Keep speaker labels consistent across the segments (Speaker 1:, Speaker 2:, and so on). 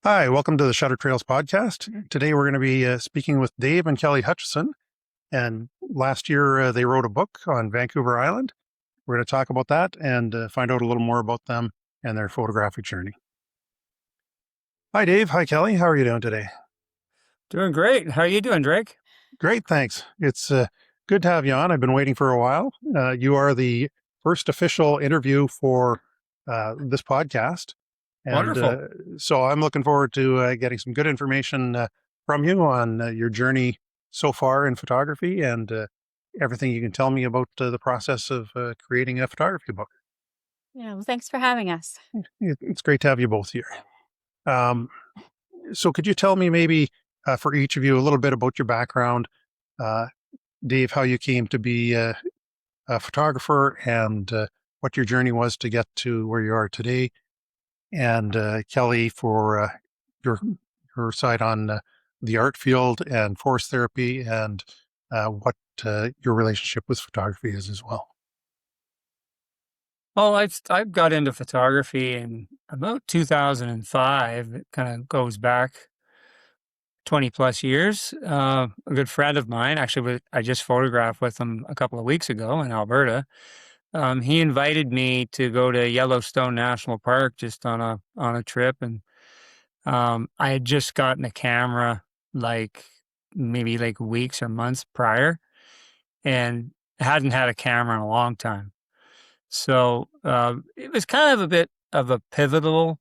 Speaker 1: Hi, welcome to the Shutter Trails podcast. Today we're going to be speaking with Dave and Kelly Hutchison. And last year they wrote a book on Vancouver Island. We're going to talk about that and find out a little more about them and their photographic journey. Hi, Dave. Hi, Kelly. How are you doing today?
Speaker 2: Doing great. How are you doing, Drake?
Speaker 1: Great, thanks. It's good to have you on. I've been waiting for a while. You are the first official interview for this podcast. And
Speaker 2: Wonderful.
Speaker 1: so I'm looking forward to getting some good information from you on your journey so far in photography and everything you can tell me about the process of creating a photography book.
Speaker 3: Yeah, well, thanks for having us.
Speaker 1: It's great to have you both here. Um, so could you tell me maybe for each of you a little bit about your background, Dave, how you came to be a photographer and what your journey was to get to where you are today? And Kelly, for your side on the art field and forest therapy and what your relationship with photography is as well.
Speaker 2: Well, I got into photography in about 2005. It kind of goes back 20 plus years. A good friend of mine, actually, I just photographed with him a couple of weeks ago in Alberta. He invited me to go to Yellowstone National Park just on a trip, and I had just gotten a camera maybe weeks or months prior, and hadn't had a camera in a long time. So it was kind of a bit of a pivotal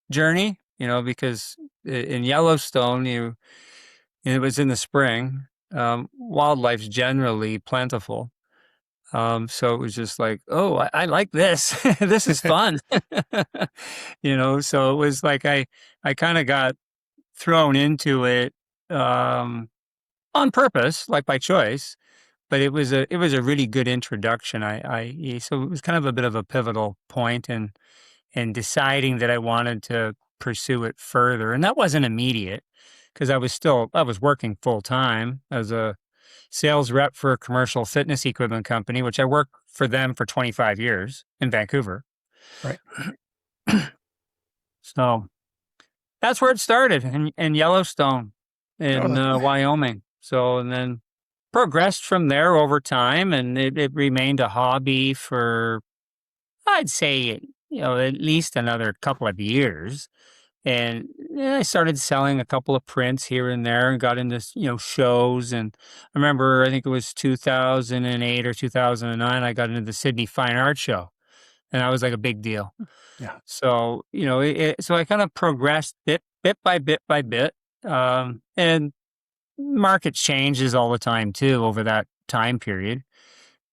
Speaker 2: journey, because in Yellowstone, it was in the spring. Wildlife's generally plentiful. So it was just like, oh, I like this. This is fun. So it was like I kind of got thrown into it on purpose, like by choice. But it was a really good introduction. So it was kind of a bit of a pivotal point in deciding that I wanted to pursue it further. And that wasn't immediate because I was working full time as a sales rep for a commercial fitness equipment company, which I worked for them for 25 years in Vancouver.
Speaker 1: Right.
Speaker 2: So that's where it started in Yellowstone in Wyoming. So, and then progressed from there over time, and it remained a hobby for, I'd say, at least another couple of years. And I started selling a couple of prints here and there and got into, shows. And I remember, I think it was 2008 or 2009, I got into the Sydney Fine Art Show. And that was like a big deal.
Speaker 1: Yeah.
Speaker 2: So, so I kind of progressed bit by bit by bit. And market changes all the time too over that time period.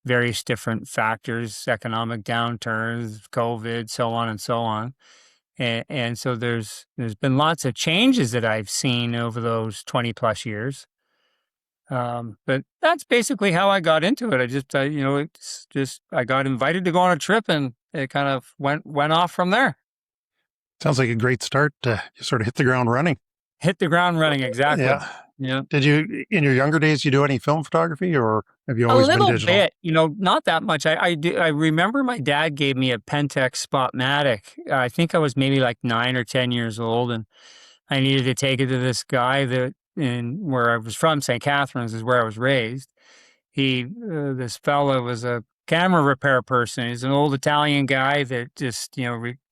Speaker 2: Various different factors, economic downturns, COVID, so on and so on. And so there's been lots of changes that I've seen over those 20 plus years. But that's basically how I got into it. It's just I got invited to go on a trip, and it kind of went off from there.
Speaker 1: Sounds like a great start. You sort of hit the ground running.
Speaker 2: Hit the ground running, exactly.
Speaker 1: Yeah.
Speaker 2: Yeah.
Speaker 1: Did you, in your younger days, you do any film photography, or have you
Speaker 2: A
Speaker 1: always been
Speaker 2: little
Speaker 1: digital?
Speaker 2: bit, not that much. I remember my dad gave me a Pentax Spotmatic. I think I was maybe like 9 or 10 years old, and I needed to take it to this guy in where I was from, St. Catharines is where I was raised. This fella was a camera repair person. He's an old Italian guy that just,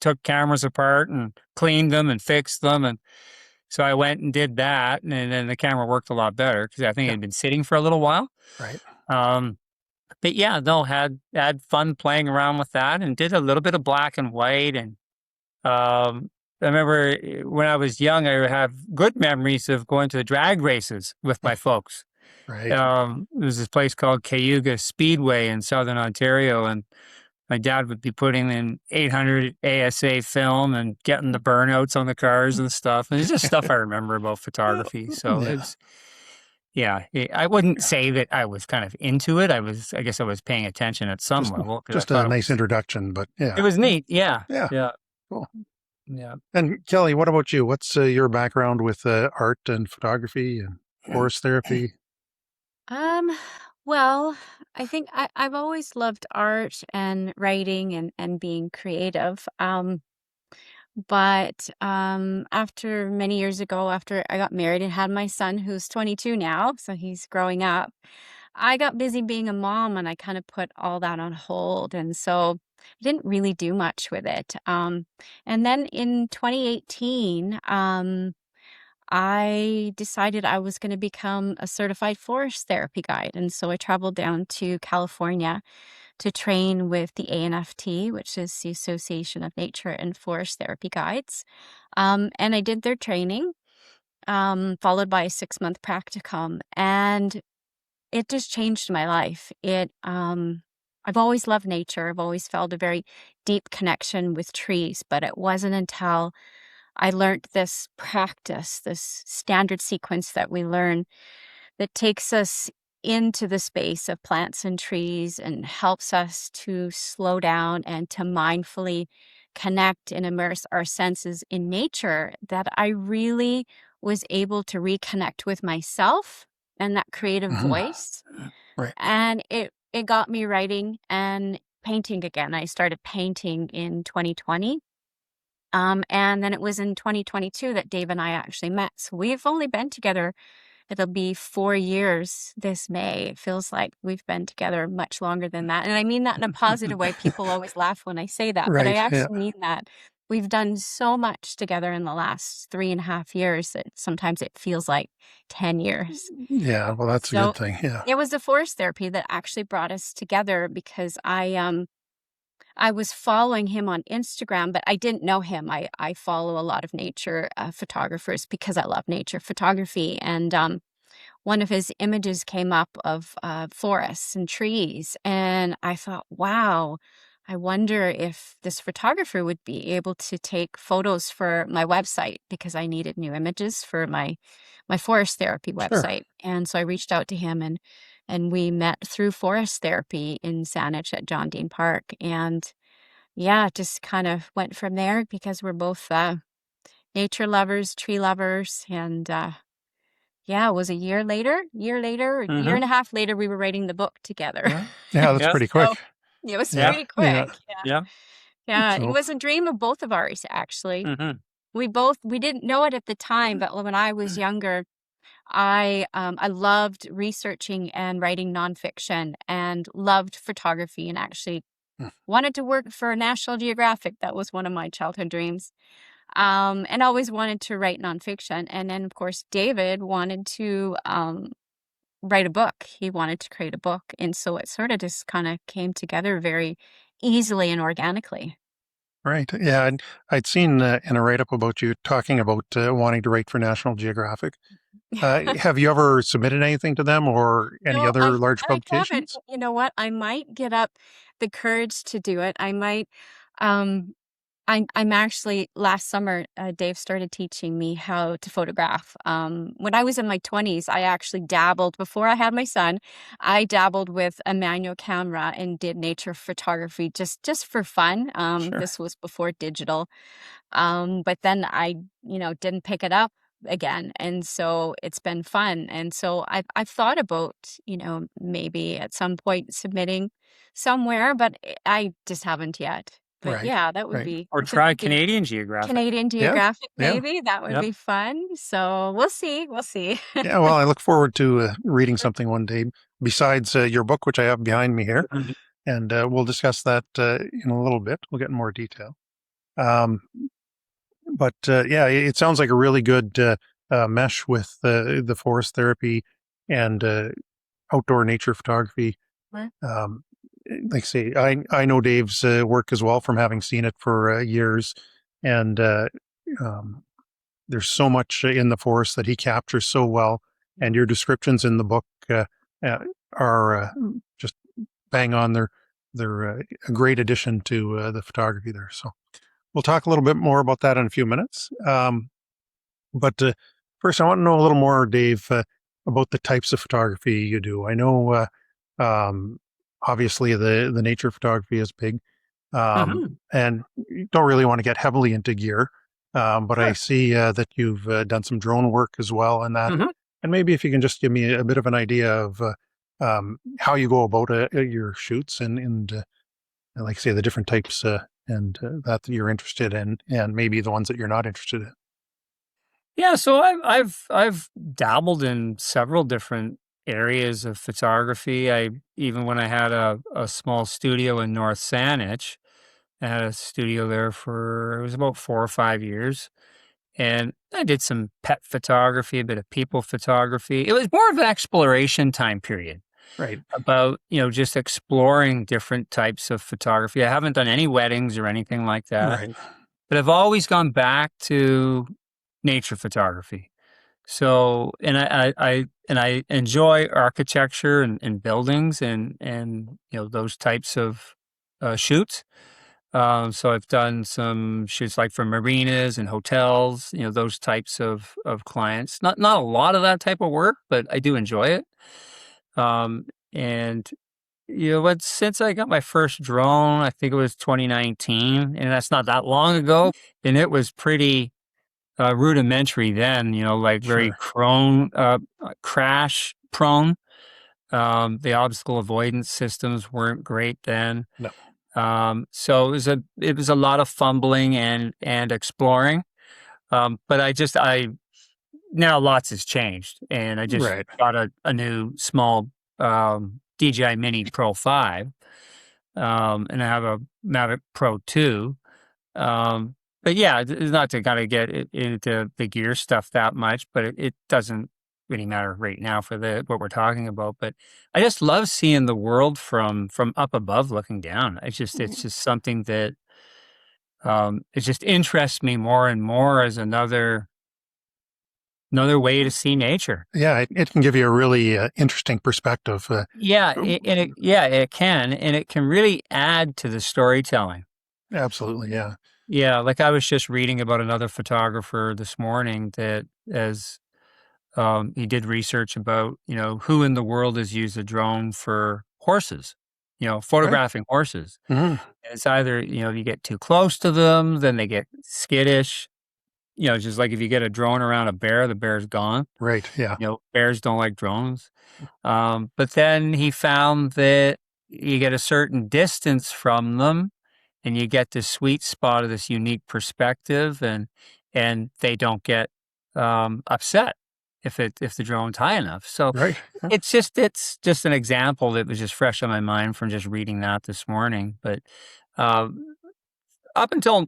Speaker 2: took cameras apart and cleaned them and fixed them. And so I went and did that, and then the camera worked a lot better because I think it had been sitting for a little while.
Speaker 1: Right.
Speaker 2: But yeah, no, had fun playing around with that, and did a little bit of black and white. And I remember when I was young, I have good memories of going to drag races with my folks.
Speaker 1: Right.
Speaker 2: There's this place called Cayuga Speedway in Southern Ontario, and my dad would be putting in 800 ASA film and getting the burnouts on the cars and stuff. And it's just stuff I remember about photography. So I wouldn't say that I was kind of into it. I guess I was paying attention at some level.
Speaker 1: Just a nice introduction, but yeah.
Speaker 2: It was neat. Yeah.
Speaker 1: Yeah.
Speaker 2: Yeah.
Speaker 1: Cool.
Speaker 2: Yeah.
Speaker 1: And Kelly, what about you? What's your background with art and photography and forest therapy?
Speaker 3: Well, I think I've always loved art and writing and being creative. But after many years ago, after I got married and had my son, who's 22 now, so he's growing up, I got busy being a mom and I kind of put all that on hold. And so I didn't really do much with it. And then in 2018, I decided I was going to become a certified forest therapy guide. And so I traveled down to California to train with the ANFT, which is the Association of Nature and Forest Therapy Guides. And I did their training, followed by a 6-month practicum. And it just changed my life. I've always loved nature. I've always felt a very deep connection with trees, but it wasn't until I learned this practice, this standard sequence that we learn that takes us into the space of plants and trees and helps us to slow down and to mindfully connect and immerse our senses in nature, that I really was able to reconnect with myself and that creative voice.
Speaker 1: Right.
Speaker 3: And it got me writing and painting again. I started painting in 2020. And then it was in 2022 that Dave and I actually met. So we've only been together, it'll be 4 years this May. It feels like we've been together much longer than that. And I mean that in a positive way. People always laugh when I say that, but I
Speaker 1: Right. Yeah.
Speaker 3: actually mean that. We've done so much together in the last 3.5 years that sometimes it feels like 10 years.
Speaker 1: Yeah. Well, that's a
Speaker 3: So
Speaker 1: good thing. Yeah.
Speaker 3: it was the forest therapy that actually brought us together because I was following him on Instagram, but I didn't know him. I follow a lot of nature photographers because I love nature photography. And one of his images came up of forests and trees. And I thought, wow, I wonder if this photographer would be able to take photos for my website because I needed new images for my forest therapy
Speaker 1: Sure.
Speaker 3: website. And so I reached out to him and we met through forest therapy in Saanich at John Dean Park. And yeah, it just kind of went from there because we're both nature lovers, tree lovers. And yeah, it was a year later, a year and a half later, we were writing the book together.
Speaker 2: Yeah.
Speaker 1: Yeah. That's
Speaker 2: Yeah.
Speaker 1: pretty quick.
Speaker 3: So it was
Speaker 2: Yeah.
Speaker 3: pretty quick.
Speaker 1: Yeah.
Speaker 3: Yeah.
Speaker 2: Yeah.
Speaker 3: Yeah. It
Speaker 1: So,
Speaker 3: was a dream of both of ours, actually.
Speaker 2: Mhm.
Speaker 3: We didn't know it at the time, but when I was younger, I loved researching and writing nonfiction and loved photography and actually
Speaker 1: mm,
Speaker 3: wanted to work for National Geographic. That was one of my childhood dreams. And always wanted to write nonfiction. And then, of course, David wanted to write a book. He wanted to create a book. And so it sort of just kind of came together very easily and organically.
Speaker 1: right. Yeah. And I'd seen in a write-up about you talking about wanting to write for National Geographic. Have you ever submitted anything to them or any
Speaker 3: No,
Speaker 1: other large
Speaker 3: I haven't.
Speaker 1: publications?
Speaker 3: You know what? I might get up the courage to do it. I might. Um, I'm actually last summer. Dave started teaching me how to photograph. When I was in my 20s, I actually dabbled before I had my son. I dabbled with a manual camera and did nature photography just for fun.
Speaker 1: Sure.
Speaker 3: This was before digital. But then I, didn't pick it up again. And so it's been fun. And so I've thought about, maybe at some point submitting somewhere, but I just haven't yet. But
Speaker 1: Right.
Speaker 3: yeah, that would
Speaker 1: Right.
Speaker 3: be
Speaker 2: Or
Speaker 3: I think
Speaker 2: try
Speaker 3: it'd be
Speaker 2: Canadian Geographic.
Speaker 3: Canadian
Speaker 1: Yeah.
Speaker 3: Geographic,
Speaker 1: Yeah.
Speaker 3: maybe. That would
Speaker 2: Yep.
Speaker 3: be fun. So we'll see. We'll see.
Speaker 1: Yeah. Well, I look forward to reading something one day besides your book, which I have behind me here.
Speaker 2: Mhm.
Speaker 1: And we'll discuss that in a little bit. We'll get in more detail. Um, but yeah, it sounds like a really good mesh with the forest therapy and outdoor nature photography.
Speaker 3: Right.
Speaker 1: Like I say, I know Dave's work as well from having seen it for years, and um, there's so much in the forest that he captures so well, and your descriptions in the book are just bang on. They're a great addition to the photography there. So we'll talk a little bit more about that in a few minutes. But first, I want to know a little more, Dave, about the types of photography you do. I know, obviously, the nature photography is big,
Speaker 2: Mhm.
Speaker 1: and you don't really want to get heavily into gear. But I
Speaker 2: Sure.
Speaker 1: see that you've done some drone work as well, and that.
Speaker 2: Mhm.
Speaker 1: And maybe if you can just give me a bit of an idea of how you go about your shoots and like say the different types that you're interested in, and maybe the ones that you're not interested in?
Speaker 2: Yeah, so I've dabbled in several different areas of photography. I even when I had a small studio in North Saanich, I had a studio there for it was about 4 or 5 years, and I did some pet photography, a bit of people photography. It was more of an exploration time period
Speaker 1: Right.
Speaker 2: about just exploring different types of photography. I haven't done any weddings or anything like that,
Speaker 1: Right.
Speaker 2: but I've always gone back to nature photography. So, and I enjoy architecture and buildings and those types of shoots. So I've done some shoots like for marinas and hotels, those types of clients. Not a lot of that type of work, but I do enjoy it. And what since I got my first drone, I think it was 2019, and that's not that long ago, and it was pretty rudimentary then, like very
Speaker 1: Sure.
Speaker 2: crash prone. The obstacle avoidance systems weren't great then.
Speaker 1: No.
Speaker 2: So it was a lot of fumbling and exploring. But I now lots has changed, and I just
Speaker 1: Right.
Speaker 2: got a new small DJI Mini Pro 5, and I have a Mavic Pro 2. But yeah, it's not to kind of get into the gear stuff that much, but it doesn't really matter right now for what we're talking about. But I just love seeing the world from up above looking down. It's just something that it just interests me more and more as another way to see nature.
Speaker 1: Yeah, it can give you a really interesting perspective.
Speaker 2: It can, and it can really add to the storytelling.
Speaker 1: Absolutely, yeah.
Speaker 2: Yeah, like I was just reading about another photographer this morning that as he did research about, who in the world has used a drone for horses,
Speaker 1: Right.
Speaker 2: photographing horses.
Speaker 1: Hmm.
Speaker 2: It's either, you get too close to them, then they get skittish. Just like if you get a drone around a bear, the bear's gone.
Speaker 1: Right. Yeah.
Speaker 2: Bears don't like drones. But then he found that you get a certain distance from them and you get this sweet spot of this unique perspective and they don't get upset if the drone's high enough. So
Speaker 1: Right. Yeah.
Speaker 2: it's just an example that was just fresh on my mind from just reading that this morning. But up until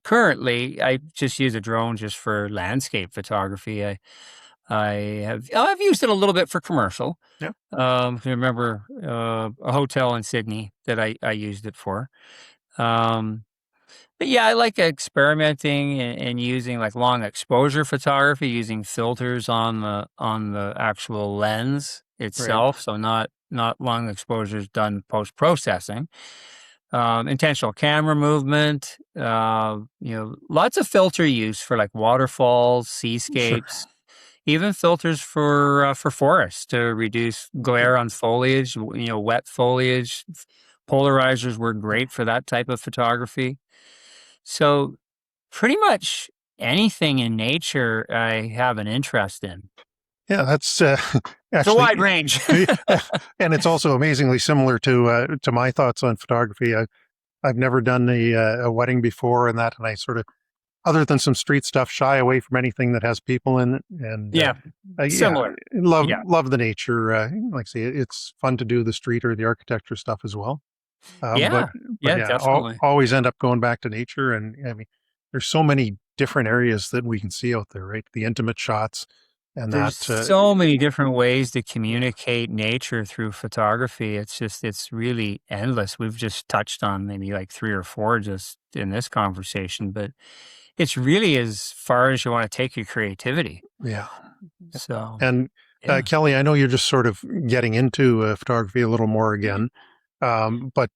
Speaker 2: currently, I just use a drone just for landscape photography. I've used it a little bit for commercial.
Speaker 1: Yeah.
Speaker 2: I remember a hotel in Sydney that I used it for. But yeah, I like experimenting and using like long exposure photography, using filters on the actual lens
Speaker 1: Right.
Speaker 2: itself. So not long exposures done post processing. Intentional camera movement, lots of filter use for like waterfalls,
Speaker 1: Sure.
Speaker 2: seascapes, even filters for forests to reduce glare on foliage, wet foliage. Polarizers were great for that type of photography. So pretty much anything in nature I have an interest in.
Speaker 1: Yeah, that's
Speaker 2: It's a
Speaker 1: actually,
Speaker 2: wide range.
Speaker 1: and it's also amazingly similar to my thoughts on photography. I've never done a wedding before, and I sort of, other than some street stuff, shy away from anything that has people in it. And
Speaker 2: Yeah,
Speaker 1: yeah,
Speaker 2: similar.
Speaker 1: love
Speaker 2: Yeah.
Speaker 1: love the nature. Like I say, it's fun to do the street or the architecture stuff as well.
Speaker 2: Yeah.
Speaker 1: But
Speaker 2: Yeah,
Speaker 1: yeah,
Speaker 2: definitely.
Speaker 1: always end up going back to nature. And I mean, there's so many different areas that we can see out there, right? The intimate shots and
Speaker 2: There's
Speaker 1: that.
Speaker 2: so many different ways to communicate nature through photography. It's really endless. We've just touched on maybe like 3 or 4 just in this conversation, but it's really as far as you want to take your creativity.
Speaker 1: Yeah.
Speaker 2: So,
Speaker 1: And
Speaker 2: yeah.
Speaker 1: Kelly, I know you're just sort of getting into photography a little more again, but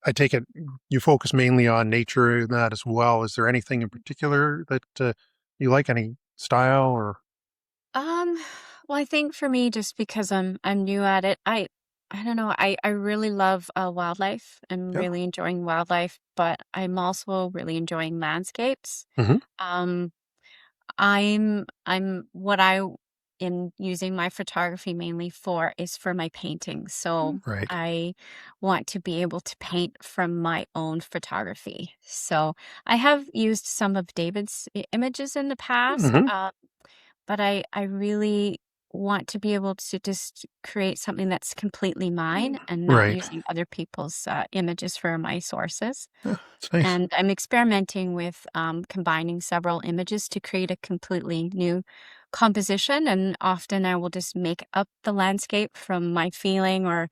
Speaker 1: I take it you focus mainly on nature and that as well. Is there anything in particular that you like? Any style or?
Speaker 3: Um, well, I think for me, just because I'm new at it, I don't know, I really love wildlife. I'm
Speaker 1: Yeah.
Speaker 3: really enjoying wildlife, but I'm also really enjoying landscapes.
Speaker 1: Hmm.
Speaker 3: Um, I'm what I in using my photography mainly for is for my painting. So
Speaker 1: Right.
Speaker 3: I want to be able to paint from my own photography. So I have used some of David's images in the past,
Speaker 1: Hmm.
Speaker 3: but I really want to be able to just create something that's completely mine and not
Speaker 1: Right.
Speaker 3: using other people's images for my sources.
Speaker 1: Yeah, it's nice.
Speaker 3: And I'm experimenting with combining several images to create a completely new composition. And often I will just make up the landscape from my feeling or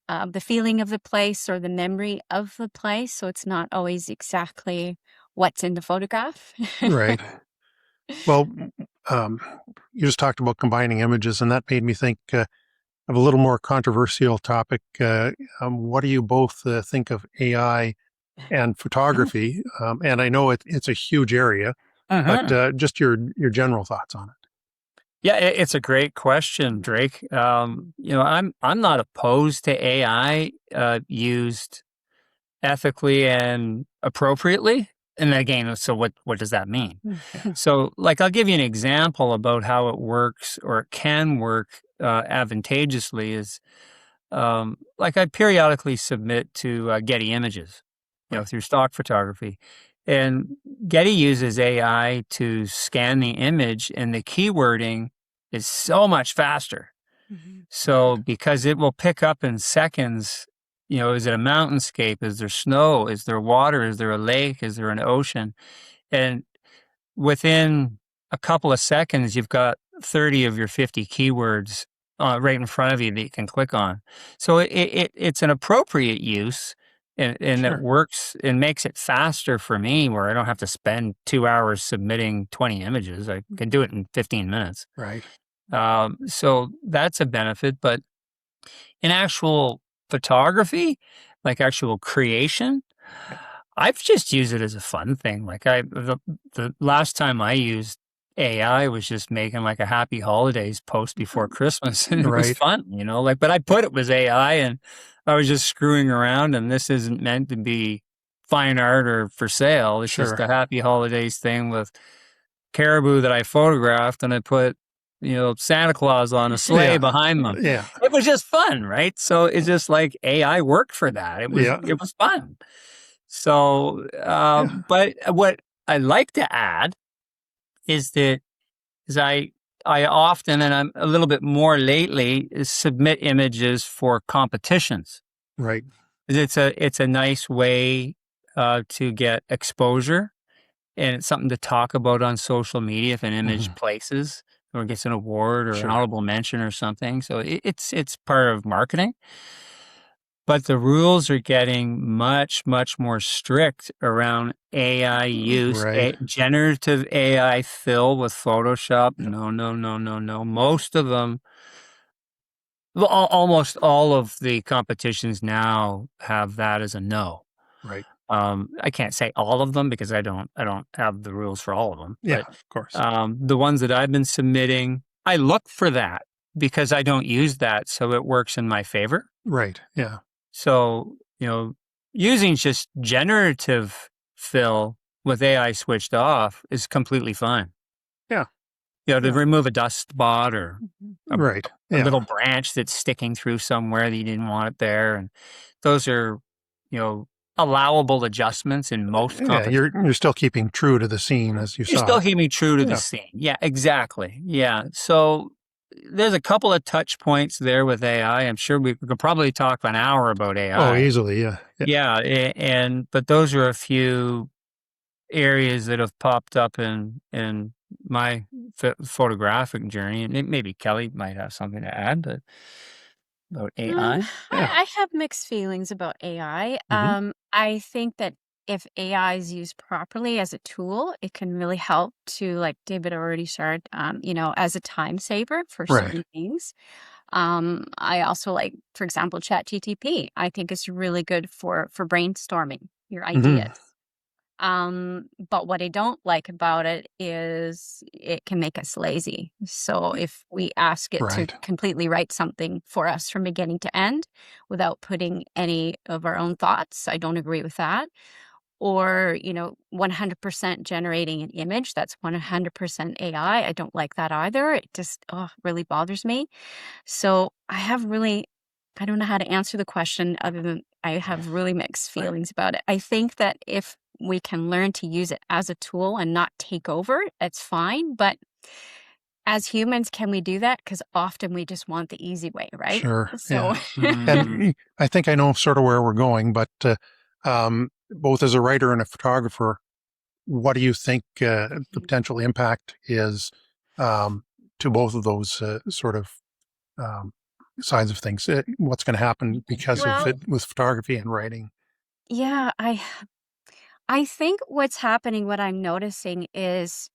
Speaker 3: the feeling of the place or the memory of the place. So it's not always exactly what's in the photograph.
Speaker 1: Right. Well, um, you just talked about combining images, and that made me think of a little more controversial topic. What do you both think of AI and photography? And I know it's a huge area, but
Speaker 2: Mhm.
Speaker 1: just your general thoughts on it.
Speaker 2: Yeah, it's a great question, Drake. I'm not opposed to AI used ethically and appropriately. And again, so what does that mean? So, like, I'll give you an example about how it works or it can work advantageously. Is like I periodically submit to Getty Images,
Speaker 1: Right.
Speaker 2: through stock photography, and Getty uses AI to scan the image, and the keywording is so much faster.
Speaker 3: Mhm.
Speaker 2: So because it will pick up in seconds, is it a mountainscape? Is there snow? Is there water? Is there a lake? Is there an ocean? And within a couple of seconds, you've got 30 of your 50 keywords right in front of you that you can click on. So it's an appropriate use and it
Speaker 1: Sure.
Speaker 2: works and makes it faster for me where I don't have to spend 2 hours submitting 20 images. I can do it in 15 minutes.
Speaker 1: Right.
Speaker 2: So that's a benefit. But in actual photography, like actual creation, I've just used it as a fun thing. Like the last time I used AI was just making like a happy holidays post before Christmas and it was
Speaker 1: Right.
Speaker 2: fun, like, but I put it was AI and I was just screwing around and this isn't meant to be fine art or for sale. It's just
Speaker 1: Sure.
Speaker 2: a happy holidays thing with caribou that I photographed and I put, Santa Claus on a sleigh
Speaker 1: Yeah.
Speaker 2: behind them.
Speaker 1: Yeah.
Speaker 2: It was just fun, right? So it's just like AI worked for that. It was
Speaker 1: Yeah.
Speaker 2: it was fun. So,
Speaker 1: Yeah.
Speaker 2: but what I like to add is that is I often and I'm a little bit more lately is submit images for competitions.
Speaker 1: Right.
Speaker 2: It's a nice way to get exposure and it's something to talk about on social media if an image
Speaker 1: Hmm.
Speaker 2: places or gets an award or an
Speaker 1: Sure.
Speaker 2: honorable mention or something. So it's part of marketing. But the rules are getting much, much more strict around AI use,
Speaker 1: Right.
Speaker 2: generative AI fill with Photoshop. No, no, no, no, no. Most of them, well, almost all of the competitions now have that as a no.
Speaker 1: Right.
Speaker 2: I can't say all of them because I don't have the rules for all of them.
Speaker 1: Yeah.
Speaker 2: But
Speaker 1: Of course.
Speaker 2: the ones that I've been submitting, I look for that because I don't use that, so it works in my favor.
Speaker 1: Right. Yeah.
Speaker 2: So, using just generative fill with AI switched off is completely fine.
Speaker 1: Yeah.
Speaker 2: To
Speaker 1: Yeah.
Speaker 2: remove a dust spot or
Speaker 3: Mhm.
Speaker 2: a,
Speaker 1: Right.
Speaker 2: a
Speaker 1: Yeah.
Speaker 2: little branch that's sticking through somewhere that you didn't want it there. And those are, you know, allowable adjustments in most
Speaker 1: Yeah.
Speaker 2: competitions.
Speaker 1: You're still keeping true to the scene as you
Speaker 2: You're
Speaker 1: saw
Speaker 2: still
Speaker 1: it.
Speaker 2: keeping true to the
Speaker 1: Yeah.
Speaker 2: scene. Yeah, exactly. Yeah. So there's a couple of touch points there with AI. I'm sure we could probably talk for an hour about
Speaker 1: Oh,
Speaker 2: AI.
Speaker 1: easily. Yeah. Yeah.
Speaker 2: Yeah, but those are a few areas that have popped up in my photographic journey, and maybe Kelly might have something to add, but about
Speaker 3: Um,
Speaker 2: AI.
Speaker 1: Yeah.
Speaker 3: I have mixed feelings about AI.
Speaker 1: Hmm.
Speaker 3: I think that if AI is used properly as a tool, it can really help to, like David already shared, as a time saver for
Speaker 1: Right.
Speaker 3: certain things. I also like, for example, ChatGTP. I think it's really good for brainstorming your
Speaker 1: Hmm.
Speaker 3: ideas. But what I don't like about it is it can make us lazy. So if we ask it to
Speaker 1: Right.
Speaker 3: completely write something for us from beginning to end without putting any of our own thoughts, I don't agree with that. or, 100% generating an image that's 100% AI. I don't like that either. It just really bothers me. So I don't know how to answer the question other than I have really mixed feelings about it. I think that if we can learn to use it as a tool and not take over, it's fine. But as humans, can we do that? Because often we just want the easy way, right?
Speaker 1: Sure.
Speaker 3: So,
Speaker 1: And I think I know sort of where we're going, but both as a writer and a photographer, what do you think the potential impact is to both of those sort of sides of things? What's going to happen because of
Speaker 3: well,
Speaker 1: it with photography and writing?
Speaker 3: yeah, I think what's happening, what I'm noticing is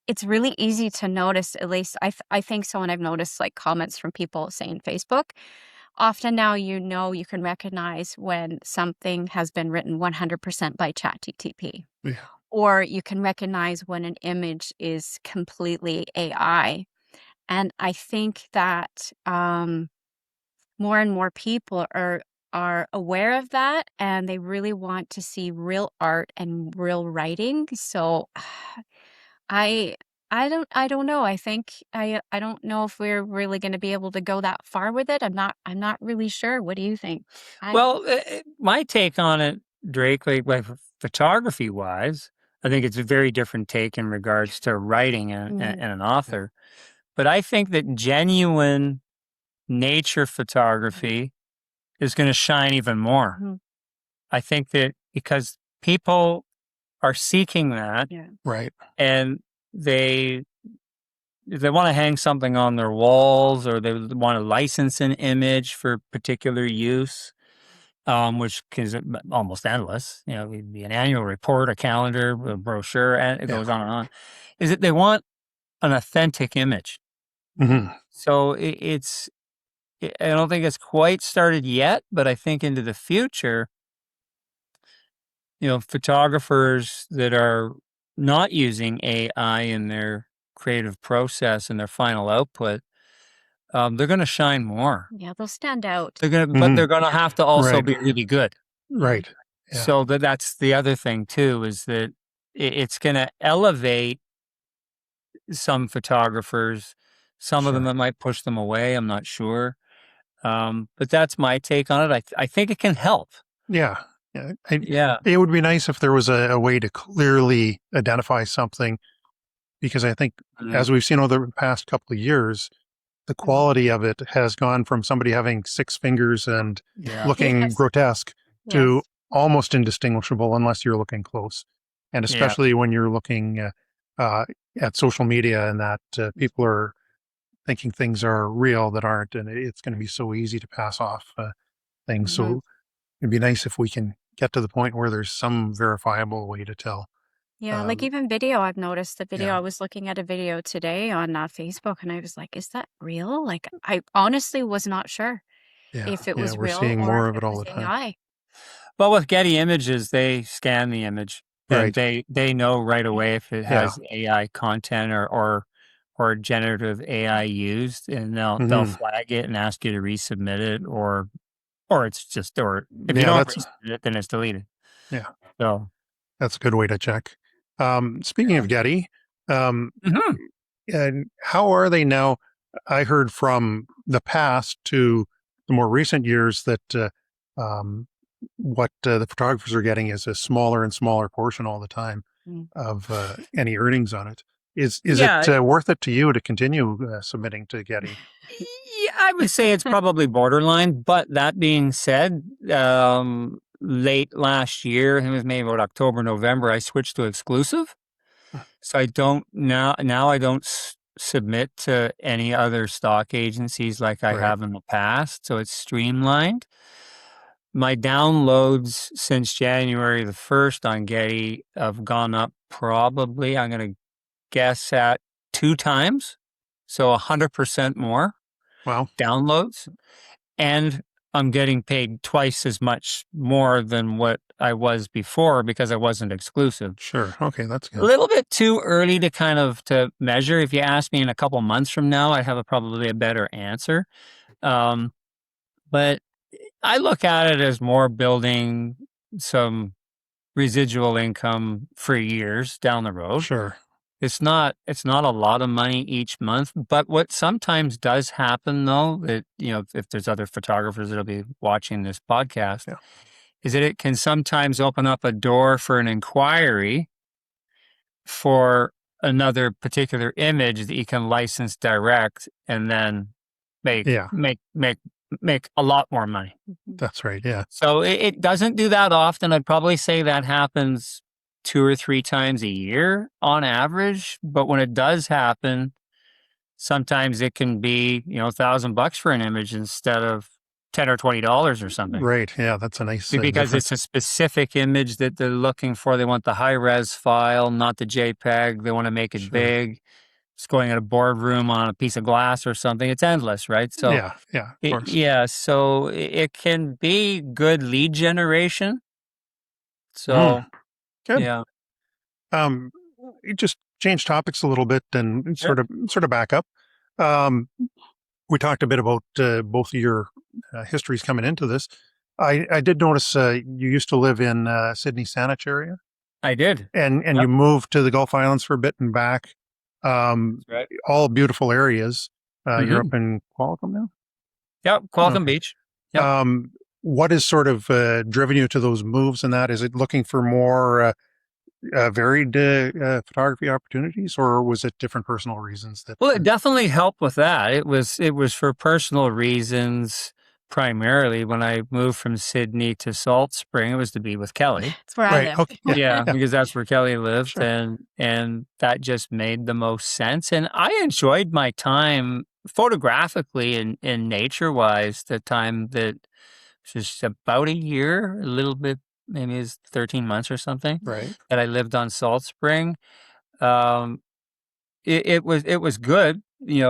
Speaker 3: it's really easy to notice, at least I think so, and I've noticed like comments from people saying Facebook. Often now, you can recognize when something has been written 100% by ChatGPT,
Speaker 1: Yeah.
Speaker 3: or you can recognize when an image is completely AI. And I think that more and more people are aware of that, and they really want to see real art and real writing. So I I don't know. I think I don't know if we're really going to be able to go that far with it. I'm not really sure. What do you think? I
Speaker 2: Well, my take on it, Drake, like photography wise, I think it's a very different take in regards to writing and
Speaker 3: Mhm.
Speaker 2: an author. But I think that genuine nature photography is going to shine even more.
Speaker 3: Mhm.
Speaker 2: I think that because people are seeking that,
Speaker 3: Yeah.
Speaker 1: Right.
Speaker 2: and they if they want to hang something on their walls, or they want to license an image for particular use, which is almost endless. It'd be an annual report, a calendar, a brochure, and it
Speaker 1: Yeah.
Speaker 2: goes on and on. Is that they want an authentic image.
Speaker 1: Hmm.
Speaker 2: So I don't think it's quite started yet, but I think into the future, photographers that are not using AI in their creative process and their final output, they're going to shine more.
Speaker 3: Yeah, they'll stand out.
Speaker 2: But they're going to have to also
Speaker 1: Right.
Speaker 2: be really good.
Speaker 1: Right. Yeah.
Speaker 2: So that's the other thing too, is that it's going to elevate some photographers. Some of them,
Speaker 1: Sure.
Speaker 2: it might push them away. I'm not sure. But that's my take on it. I think it can help.
Speaker 1: Yeah. Yeah.
Speaker 2: Yeah.
Speaker 1: It would be nice if there was a way to clearly identify something, because I think,
Speaker 2: Mm.
Speaker 1: as we've seen over the past couple of years, the quality of it has gone from somebody having six fingers and
Speaker 2: Yeah.
Speaker 1: looking
Speaker 3: Yes.
Speaker 1: grotesque to
Speaker 3: Yes.
Speaker 1: almost indistinguishable unless you're looking close. And
Speaker 2: Yeah.
Speaker 1: especially when you're looking at social media, and that people are thinking things are real that aren't, and it's going to be so easy to pass off things.
Speaker 3: Mhm.
Speaker 1: So it'd be nice if we can get to the point where there's some verifiable way to tell.
Speaker 3: Yeah, like
Speaker 1: Um,
Speaker 3: even video, I've noticed the video.
Speaker 1: yeah,
Speaker 3: I was looking at a video today on Facebook, and I was like, is that real? Like, I honestly was not sure
Speaker 1: yeah,
Speaker 3: if it
Speaker 1: yeah.
Speaker 3: was
Speaker 1: We're
Speaker 3: real
Speaker 1: seeing
Speaker 3: or if
Speaker 1: more of
Speaker 3: it
Speaker 1: it all
Speaker 3: was
Speaker 1: the time.
Speaker 3: AI.
Speaker 2: Well, with Getty Images, they scan the image, and
Speaker 1: Right.
Speaker 2: they know right away if it
Speaker 1: Yeah.
Speaker 2: has AI content or generative AI used, and they'll
Speaker 1: Hmm.
Speaker 2: flag it and ask you to resubmit it, or it's just, or if you
Speaker 1: Yeah.
Speaker 2: don't resubmit it, then it's deleted.
Speaker 1: Yeah.
Speaker 2: So
Speaker 1: That's a good way to check. Speaking of Getty, um,
Speaker 2: mhm.
Speaker 1: and how are they now? I heard from the past to the more recent years that um, what the photographers are getting is a smaller and smaller portion all the time
Speaker 3: Mm.
Speaker 1: of any earnings on it. Is it
Speaker 2: Yeah,
Speaker 1: worth it to you to continue submitting to Getty?
Speaker 2: yeah, I would say it's probably borderline. But that being said, late last year, I think it was maybe about October, November, I switched to exclusive. So I don't now I don't submit to any other stock agencies like I
Speaker 1: Right.
Speaker 2: have in the past. So it's streamlined. My downloads since January the 1st on Getty have gone up, probably, I'm going to guess, at 2 times. So 100% more
Speaker 1: Well,
Speaker 2: downloads. And I'm getting paid twice as much more than what I was before because I wasn't exclusive.
Speaker 1: sure. Okay, that's
Speaker 2: A
Speaker 1: good.
Speaker 2: little bit too early to measure. If you ask me in a couple months from now, I have probably a better answer. But I look at it as more building some residual income for years down the road.
Speaker 1: Sure.
Speaker 2: It's not a lot of money each month, but what sometimes does happen though, that if there's other photographers that'll be watching this podcast,
Speaker 1: Yeah.
Speaker 2: is that it can sometimes open up a door for an inquiry for another particular image that you can license direct and then make
Speaker 1: Yeah.
Speaker 2: make a lot more money.
Speaker 1: That's right. Yeah.
Speaker 2: So it doesn't do that often. I'd probably say that happens 2 or 3 times a year on average. But when it does happen, sometimes it can be, $1,000 for an image instead of $10 or $20 or something.
Speaker 1: Right. Yeah. That's a nice
Speaker 2: Because
Speaker 1: difference.
Speaker 2: it's a specific image that they're looking for. They want the high res file, not the JPEG. They want to make it
Speaker 1: Sure.
Speaker 2: big. It's going in a boardroom on a piece of glass or something. It's endless, right? So
Speaker 1: Yeah. Yeah. Of course.
Speaker 2: so it can be good lead generation. So
Speaker 1: Good.
Speaker 2: yeah,
Speaker 1: You just change topics a little bit and
Speaker 2: Sure.
Speaker 1: sort of back up. We talked a bit about both of your histories coming into this. I did notice you used to live in Sydney Saanich area,
Speaker 2: I did.
Speaker 1: and
Speaker 2: Yep.
Speaker 1: you moved to the Gulf Islands for a bit and back.
Speaker 2: Right.
Speaker 1: All beautiful areas. You're
Speaker 2: Mhm.
Speaker 1: up in Qualicum now.
Speaker 2: Yep, Qualicum
Speaker 1: Okay.
Speaker 2: Beach. Yep.
Speaker 1: What has sort of driven you to those moves and that? Is it looking for more varied photography opportunities, or was it different personal reasons that?
Speaker 2: Well, it definitely helped with that. It was for personal reasons primarily. When I moved from Sydney to Salt Spring, it was to be with Kelly.
Speaker 3: That's where I
Speaker 1: Right.
Speaker 3: live.
Speaker 1: Okay. Yeah.
Speaker 2: Yeah,
Speaker 1: Yeah.
Speaker 2: because that's where Kelly lived,
Speaker 1: Sure.
Speaker 2: and that just made the most sense. And I enjoyed my time photographically and nature wise. The time that just about a year, a little bit, maybe it's 13 months or something
Speaker 1: Right.
Speaker 2: that I lived on Salt Spring. Um, it was good. It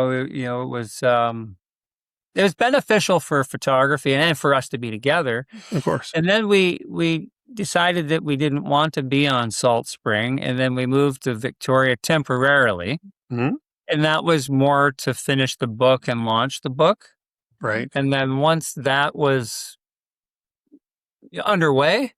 Speaker 2: was beneficial for photography and for us to be together.
Speaker 1: Of course.
Speaker 2: And then we decided that we didn't want to be on Salt Spring, and then we moved to Victoria temporarily.
Speaker 1: Mhm.
Speaker 2: And that was more to finish the book and launch the book.
Speaker 1: Right.
Speaker 2: And then once that was underway,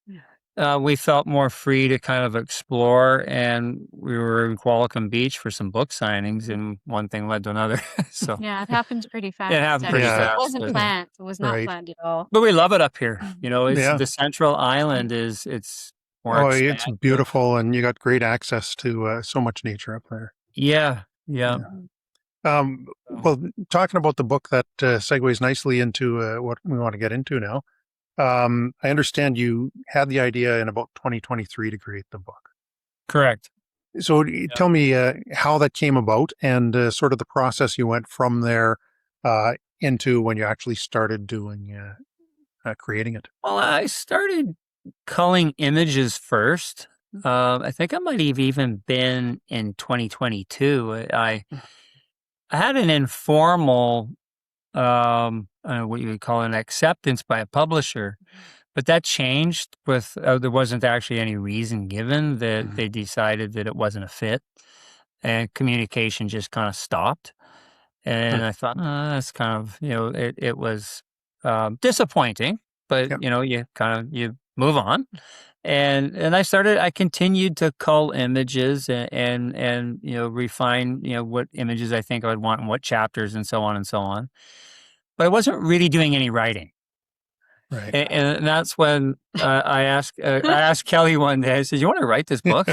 Speaker 2: we felt more free to kind of explore, and we were in Qualicum Beach for some book signings, and one thing led to another. So
Speaker 3: Yeah, it happens pretty fast.
Speaker 2: it happened pretty
Speaker 1: Yeah.
Speaker 3: It
Speaker 2: fast.
Speaker 3: wasn't
Speaker 2: but-
Speaker 3: planned. It was not
Speaker 1: Right.
Speaker 3: planned at all.
Speaker 2: But we love it up here. It's
Speaker 1: Yeah.
Speaker 2: the Central Island it's more
Speaker 1: Oh, it's
Speaker 2: expansive.
Speaker 1: beautiful, and you got great access to so much nature up there.
Speaker 2: Yeah.
Speaker 1: Well, talking about the book, that segues nicely into what we want to get into now. I understand you had the idea in about 2023 to create the book.
Speaker 2: Correct.
Speaker 1: So tell me how that came about and sort of the process you went from there into when you actually started doing creating it.
Speaker 2: Well, I started culling images first. I think I might have even been in 2022. I had an informal, I don't know what you would call an acceptance by a publisher, but that changed with, there wasn't actually any reason given that
Speaker 1: Mhm.
Speaker 2: they decided that it wasn't a fit, and communication just kind of stopped. And I thought, that's kind of, it was disappointing, but
Speaker 1: Yep.
Speaker 2: you move on. And I continued to cull images and refine, what images I think I would want and what chapters and so on and so on. But I wasn't really doing any writing.
Speaker 1: Right.
Speaker 2: And that's when I asked Kelly one day, I said, you want to write this book?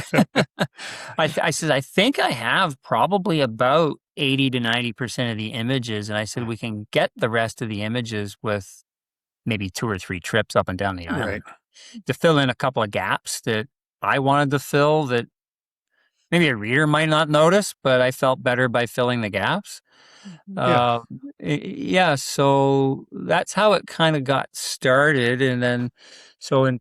Speaker 2: I said, I think I have probably about 80 to 90% of the images. And I said, we can get the rest of the images with maybe 2 or 3 trips up and down the island to fill in a couple of gaps that I wanted to fill that maybe a reader might not notice, but I felt better by filling the gaps.
Speaker 1: Yeah.
Speaker 2: So that's how it kind of got started. And then, so in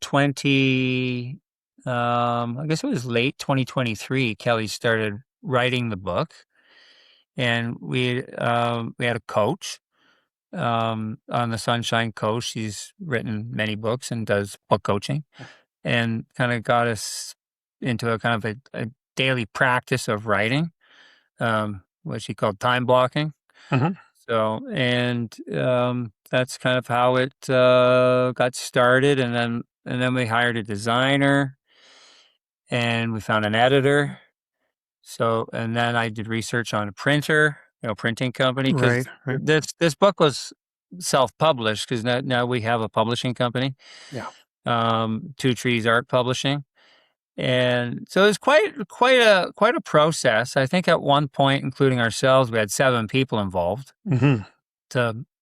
Speaker 2: I guess it was late 2023, Kelly started writing the book, and we had a coach on the Sunshine Coast. She's written many books and does book coaching, and kind of got us into a kind of a daily practice of writing, what she called time blocking.
Speaker 1: Mhm.
Speaker 2: So, and that's kind of how it got started, and then we hired a designer, and we found an editor. So, and then I did research on a printer, printing company, because
Speaker 1: Right.
Speaker 2: this book was self-published, because now we have a publishing company,
Speaker 1: Yeah.
Speaker 2: Two Trees Art Publishing. And so it was quite a process. I think at one point, including ourselves, we had 7 people involved.
Speaker 1: Mhm.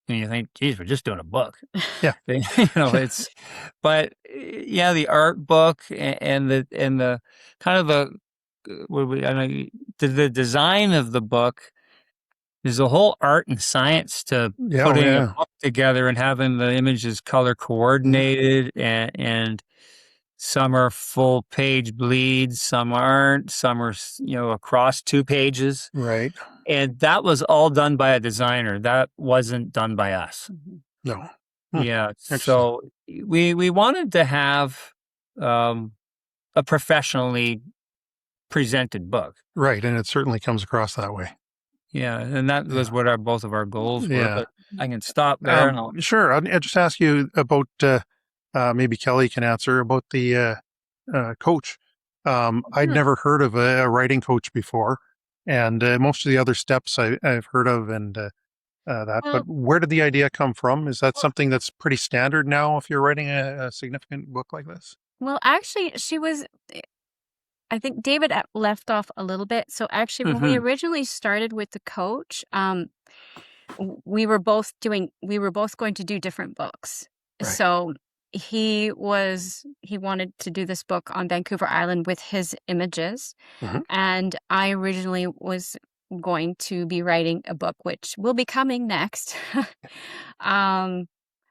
Speaker 2: You think, geez, we're just doing a book.
Speaker 1: Yeah.
Speaker 2: It's, but yeah, the art book and the kind of the design of the book. There's a whole art and science to
Speaker 1: Yeah.
Speaker 2: putting a
Speaker 1: Yeah.
Speaker 2: book together and having the images color coordinated, and some are full page bleeds, some aren't, some are, across 2 pages.
Speaker 1: Right.
Speaker 2: And that was all done by a designer. That wasn't done by us.
Speaker 1: No.
Speaker 2: Yeah.
Speaker 1: Interesting.
Speaker 2: So we wanted to have a professionally presented book.
Speaker 1: Right. And it certainly comes across that way.
Speaker 2: Yeah. And that was what both of our goals were.
Speaker 1: Yeah.
Speaker 2: But I can stop there and I'll
Speaker 1: Sure. I'll just ask you about, maybe Kelly can answer about the coach. I'd never heard of a writing coach before, and most of the other steps I've heard of, and that.
Speaker 3: Well,
Speaker 1: But where did the idea come from? Is that something that's pretty standard now if you're writing a significant book like this?
Speaker 3: well, actually, I think David left off a little bit. So actually, when we originally started with the coach, we were both going to do different books.
Speaker 1: Right.
Speaker 3: So he wanted to do this book on Vancouver Island with his images.
Speaker 1: Mhm.
Speaker 3: And I originally was going to be writing a book, which will be coming next.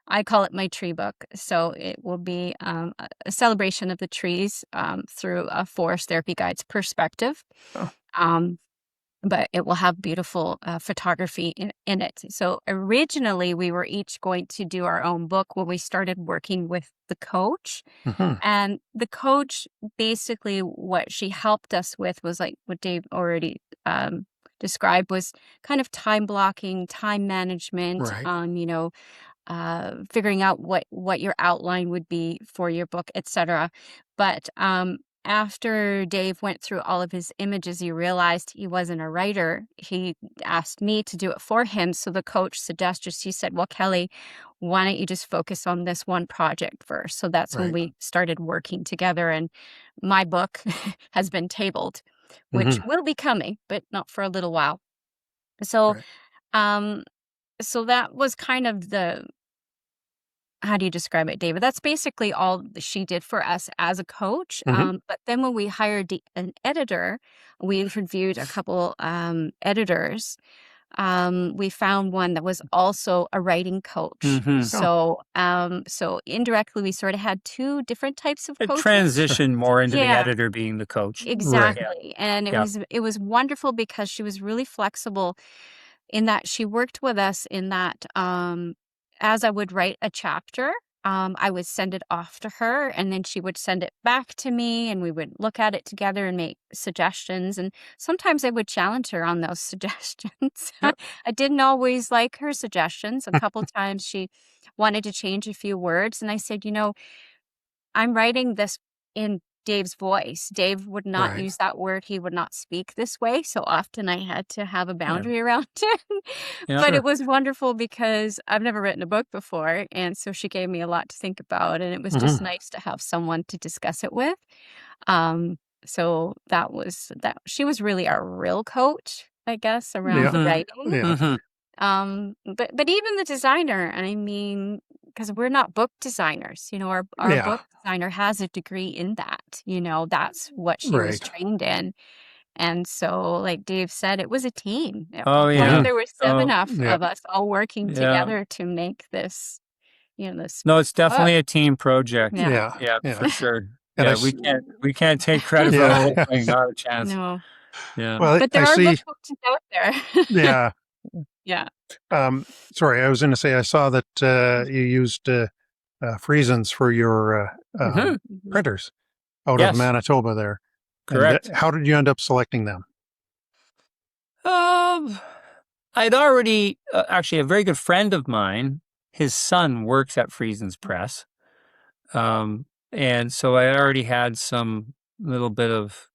Speaker 3: I call it my tree book. So it will be a celebration of the trees through a forest therapy guide's perspective.
Speaker 1: Oh.
Speaker 3: But it will have beautiful photography in it. So originally, we were each going to do our own book when we started working with the coach.
Speaker 1: Mhm.
Speaker 3: And the coach, basically, what she helped us with was like what Dave already described, was kind of time blocking, time management,
Speaker 1: Right.
Speaker 3: figuring out what your outline would be for your book, etc. But after Dave went through all of his images, he realized he wasn't a writer. He asked me to do it for him. So the coach suggested, she said, well, Kelly, why don't you just focus on this one project first? So that's when
Speaker 1: Right.
Speaker 3: we started working together. And my book has been tabled, which
Speaker 1: Mhm.
Speaker 3: will be coming, but not for a little while. So,
Speaker 1: Right.
Speaker 3: um, so that was kind of how do you describe it, David? That's basically all she did for us as a coach.
Speaker 1: Mhm.
Speaker 3: But then when we hired an editor, we interviewed a couple editors. We found one that was also a writing coach.
Speaker 1: Oh.
Speaker 3: So indirectly, we sort of had 2 different types of
Speaker 2: it
Speaker 3: coaches.
Speaker 2: transitioned more into the
Speaker 3: Yeah,
Speaker 2: editor being the coach.
Speaker 1: Right.
Speaker 3: exactly. And
Speaker 2: Yeah.
Speaker 3: it was wonderful because she was really flexible in that she worked with us in that as I would write a chapter, I would send it off to her, and then she would send it back to me, and we would look at it together and make suggestions. And sometimes I would challenge her on those suggestions.
Speaker 1: Yep.
Speaker 3: I didn't always like her suggestions. A couple times she wanted to change a few words, and I said, I'm writing this in Dave's voice. Dave would not
Speaker 1: Right.
Speaker 3: use that word. He would not speak this way. So often I had to have a
Speaker 1: Yeah.
Speaker 3: boundary around it.
Speaker 2: Yeah.
Speaker 3: But
Speaker 1: Sure.
Speaker 3: it was wonderful because I've never written a book before. And so she gave me a lot to think about. And it was just
Speaker 1: Mhm.
Speaker 3: nice to have someone to discuss it with. So that was that. She was really our real coach, I guess, around the
Speaker 1: Yeah.
Speaker 3: writing.
Speaker 1: Yeah.
Speaker 3: But even the designer, I mean, because we're not book designers, our
Speaker 1: Yeah.
Speaker 3: book designer has a degree in that, that's what she was
Speaker 1: Right.
Speaker 3: trained in. And so, like Dave said, it was a team. At
Speaker 2: Oh,
Speaker 3: one point,
Speaker 2: yeah.
Speaker 3: there were
Speaker 2: Oh,
Speaker 3: 7
Speaker 1: Yeah.
Speaker 3: of us all working
Speaker 2: yeah.
Speaker 3: together to make this, this
Speaker 2: No, it's
Speaker 3: book.
Speaker 2: definitely a team project.
Speaker 3: Yeah.
Speaker 1: Yeah.
Speaker 2: Yeah,
Speaker 1: Yeah.
Speaker 2: for sure.
Speaker 1: And I
Speaker 2: Yeah,
Speaker 1: s-
Speaker 2: we can't take credit for the
Speaker 1: Yeah.
Speaker 2: whole thing. Not a chance.
Speaker 3: No,
Speaker 2: Yeah.
Speaker 1: Well,
Speaker 3: but
Speaker 1: I
Speaker 3: there are good
Speaker 1: see.
Speaker 3: coaches out there.
Speaker 1: Yeah.
Speaker 3: Yeah.
Speaker 1: Sorry, I was going to say I saw that you used Friesens for your
Speaker 2: Mhm.
Speaker 3: Mhm.
Speaker 1: printers out of
Speaker 2: Yes,
Speaker 1: Manitoba there. And
Speaker 2: correct.
Speaker 1: how did you end up selecting them?
Speaker 2: I'd already actually a very good friend of mine. His son works at Friesen's Press, and so I already had some little bit of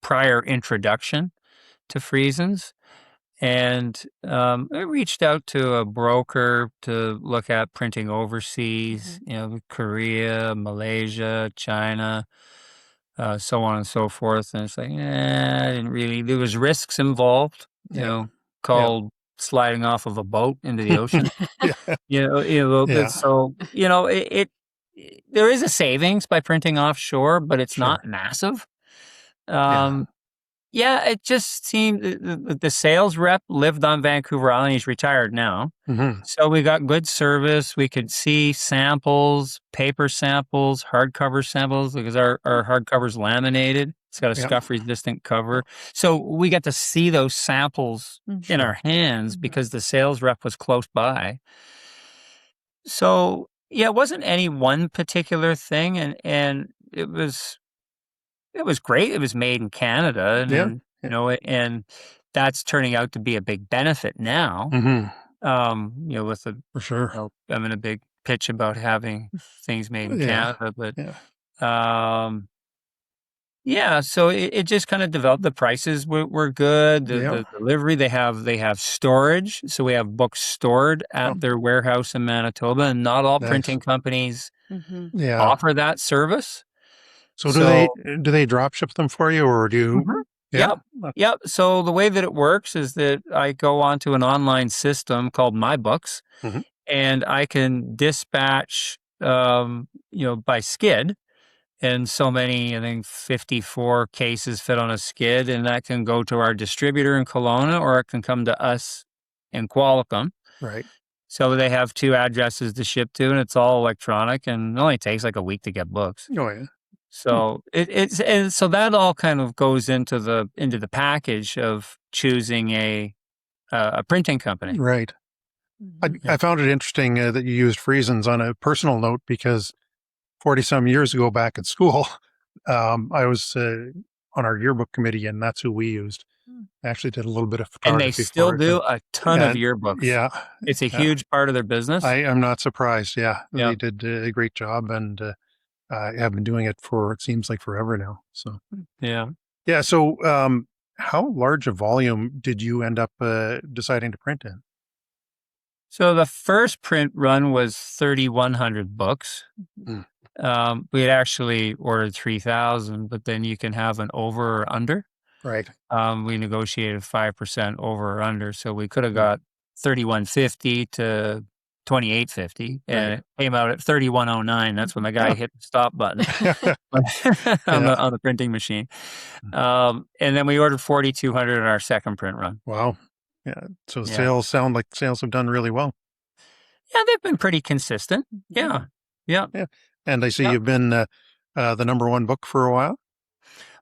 Speaker 2: prior introduction to Friesens. And I reached out to a broker to look at printing overseas, Korea, Malaysia, China, so on and so forth. And it's like, I didn't really, there was risks involved,
Speaker 1: Yeah.
Speaker 2: called sliding off of a boat into the ocean,
Speaker 1: Yeah.
Speaker 2: a little
Speaker 1: Yeah.
Speaker 2: bit. So, there is a savings by printing offshore, but it's
Speaker 1: Sure.
Speaker 2: not massive.
Speaker 1: Yeah.
Speaker 2: Yeah, it just seemed the sales rep lived on Vancouver Island. He's retired now.
Speaker 1: Hmm.
Speaker 2: So we got good service. We could see samples, paper samples, hardcover samples, because our hardcover's laminated. It's got a
Speaker 1: Yeah.
Speaker 2: scuff-resistant cover. So we got to see those samples in our hands because the sales rep was close by. So, yeah, it wasn't any one particular thing, and it was great. It was made in Canada, and
Speaker 1: Yeah.
Speaker 2: then, and that's turning out to be a big benefit now.
Speaker 1: Hmm.
Speaker 2: With the,
Speaker 1: For sure.
Speaker 2: I'm in a big pitch about having things made in
Speaker 1: Yeah.
Speaker 2: Canada, but,
Speaker 1: Yeah.
Speaker 2: yeah, so it just kind of developed. The prices were good.
Speaker 1: Yeah.
Speaker 2: The delivery, they have storage. So we have books stored
Speaker 1: Oh,
Speaker 2: at their warehouse in Manitoba, and not all
Speaker 1: nice.
Speaker 2: printing companies
Speaker 1: Yeah.
Speaker 2: offer that service.
Speaker 1: So
Speaker 2: So,
Speaker 1: do they drop ship them for you, or do you?
Speaker 2: Mhm.
Speaker 1: Yeah.
Speaker 2: Yep. So the way that it works is that I go onto an online system called My Books,
Speaker 1: Mhm.
Speaker 2: and I can dispatch, by skid. And so many, I think 54 cases fit on a skid, and that can go to our distributor in Kelowna, or it can come to us in Qualicum.
Speaker 1: Right.
Speaker 2: So they have 2 addresses to ship to, and it's all electronic, and it only takes like a week to get books.
Speaker 1: Oh yeah.
Speaker 2: So and so that all kind of goes into the package of choosing a printing company.
Speaker 1: Right. I found it interesting that you used Friesens on a personal note, because 40 some years ago back at school, I was on our yearbook committee, and that's who we used. I actually did a little bit of
Speaker 2: And they
Speaker 1: photography
Speaker 2: still
Speaker 1: for it.
Speaker 2: do a ton of
Speaker 1: And
Speaker 2: yearbooks.
Speaker 1: yeah,
Speaker 2: It's a huge part of their business.
Speaker 1: I'm not surprised. Yeah,
Speaker 2: Yeah.
Speaker 1: they did a great job, and have been doing it for, it seems like, forever now. So
Speaker 2: Yeah.
Speaker 1: yeah. So how large a volume did you end up deciding to print in?
Speaker 2: So the first print run was 3,100 books.
Speaker 1: Mm.
Speaker 2: We had actually ordered 3,000, but then you can have an over or under.
Speaker 1: Right.
Speaker 2: We negotiated 5% over or under, so we could have got 3,150 to 2,850, and
Speaker 1: Right.
Speaker 2: it came out at 3,109. That's when the guy hit the stop button on the printing machine. And then we ordered 4,200 in our second print run.
Speaker 1: Wow. Yeah. So
Speaker 2: Yeah.
Speaker 1: sales sound like sales have done really well.
Speaker 2: Yeah, they've been pretty consistent. Yeah.
Speaker 1: Yeah. And I see
Speaker 2: Yeah.
Speaker 1: you've been the #1 book for a while.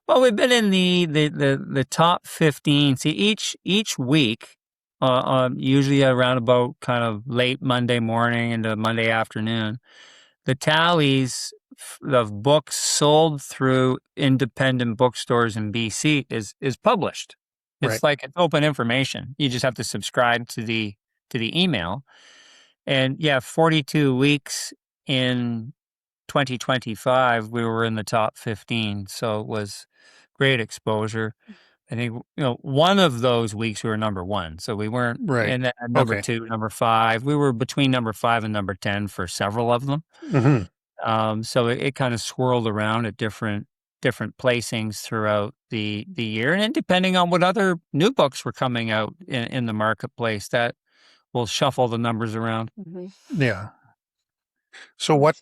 Speaker 2: Well, we've been in the top 15. See, each week, usually around about kind of late Monday morning into Monday afternoon, the tallies of books sold through independent bookstores in BC is published. It's
Speaker 1: Right.
Speaker 2: like it's open information. You just have to subscribe to the email. And yeah, 42 weeks in 2025, we were in the top 15. So it was great exposure. I think, one of those weeks we were #1. So we weren't
Speaker 1: Right.
Speaker 2: in that number
Speaker 1: Okay.
Speaker 2: 2, number 5. We were between number 5 and number 10 for several of them.
Speaker 1: Hmm.
Speaker 2: So it kind of swirled around at different placings throughout the year. And then depending on what other new books were coming out in the marketplace, that will shuffle the numbers around.
Speaker 1: Yeah. So what?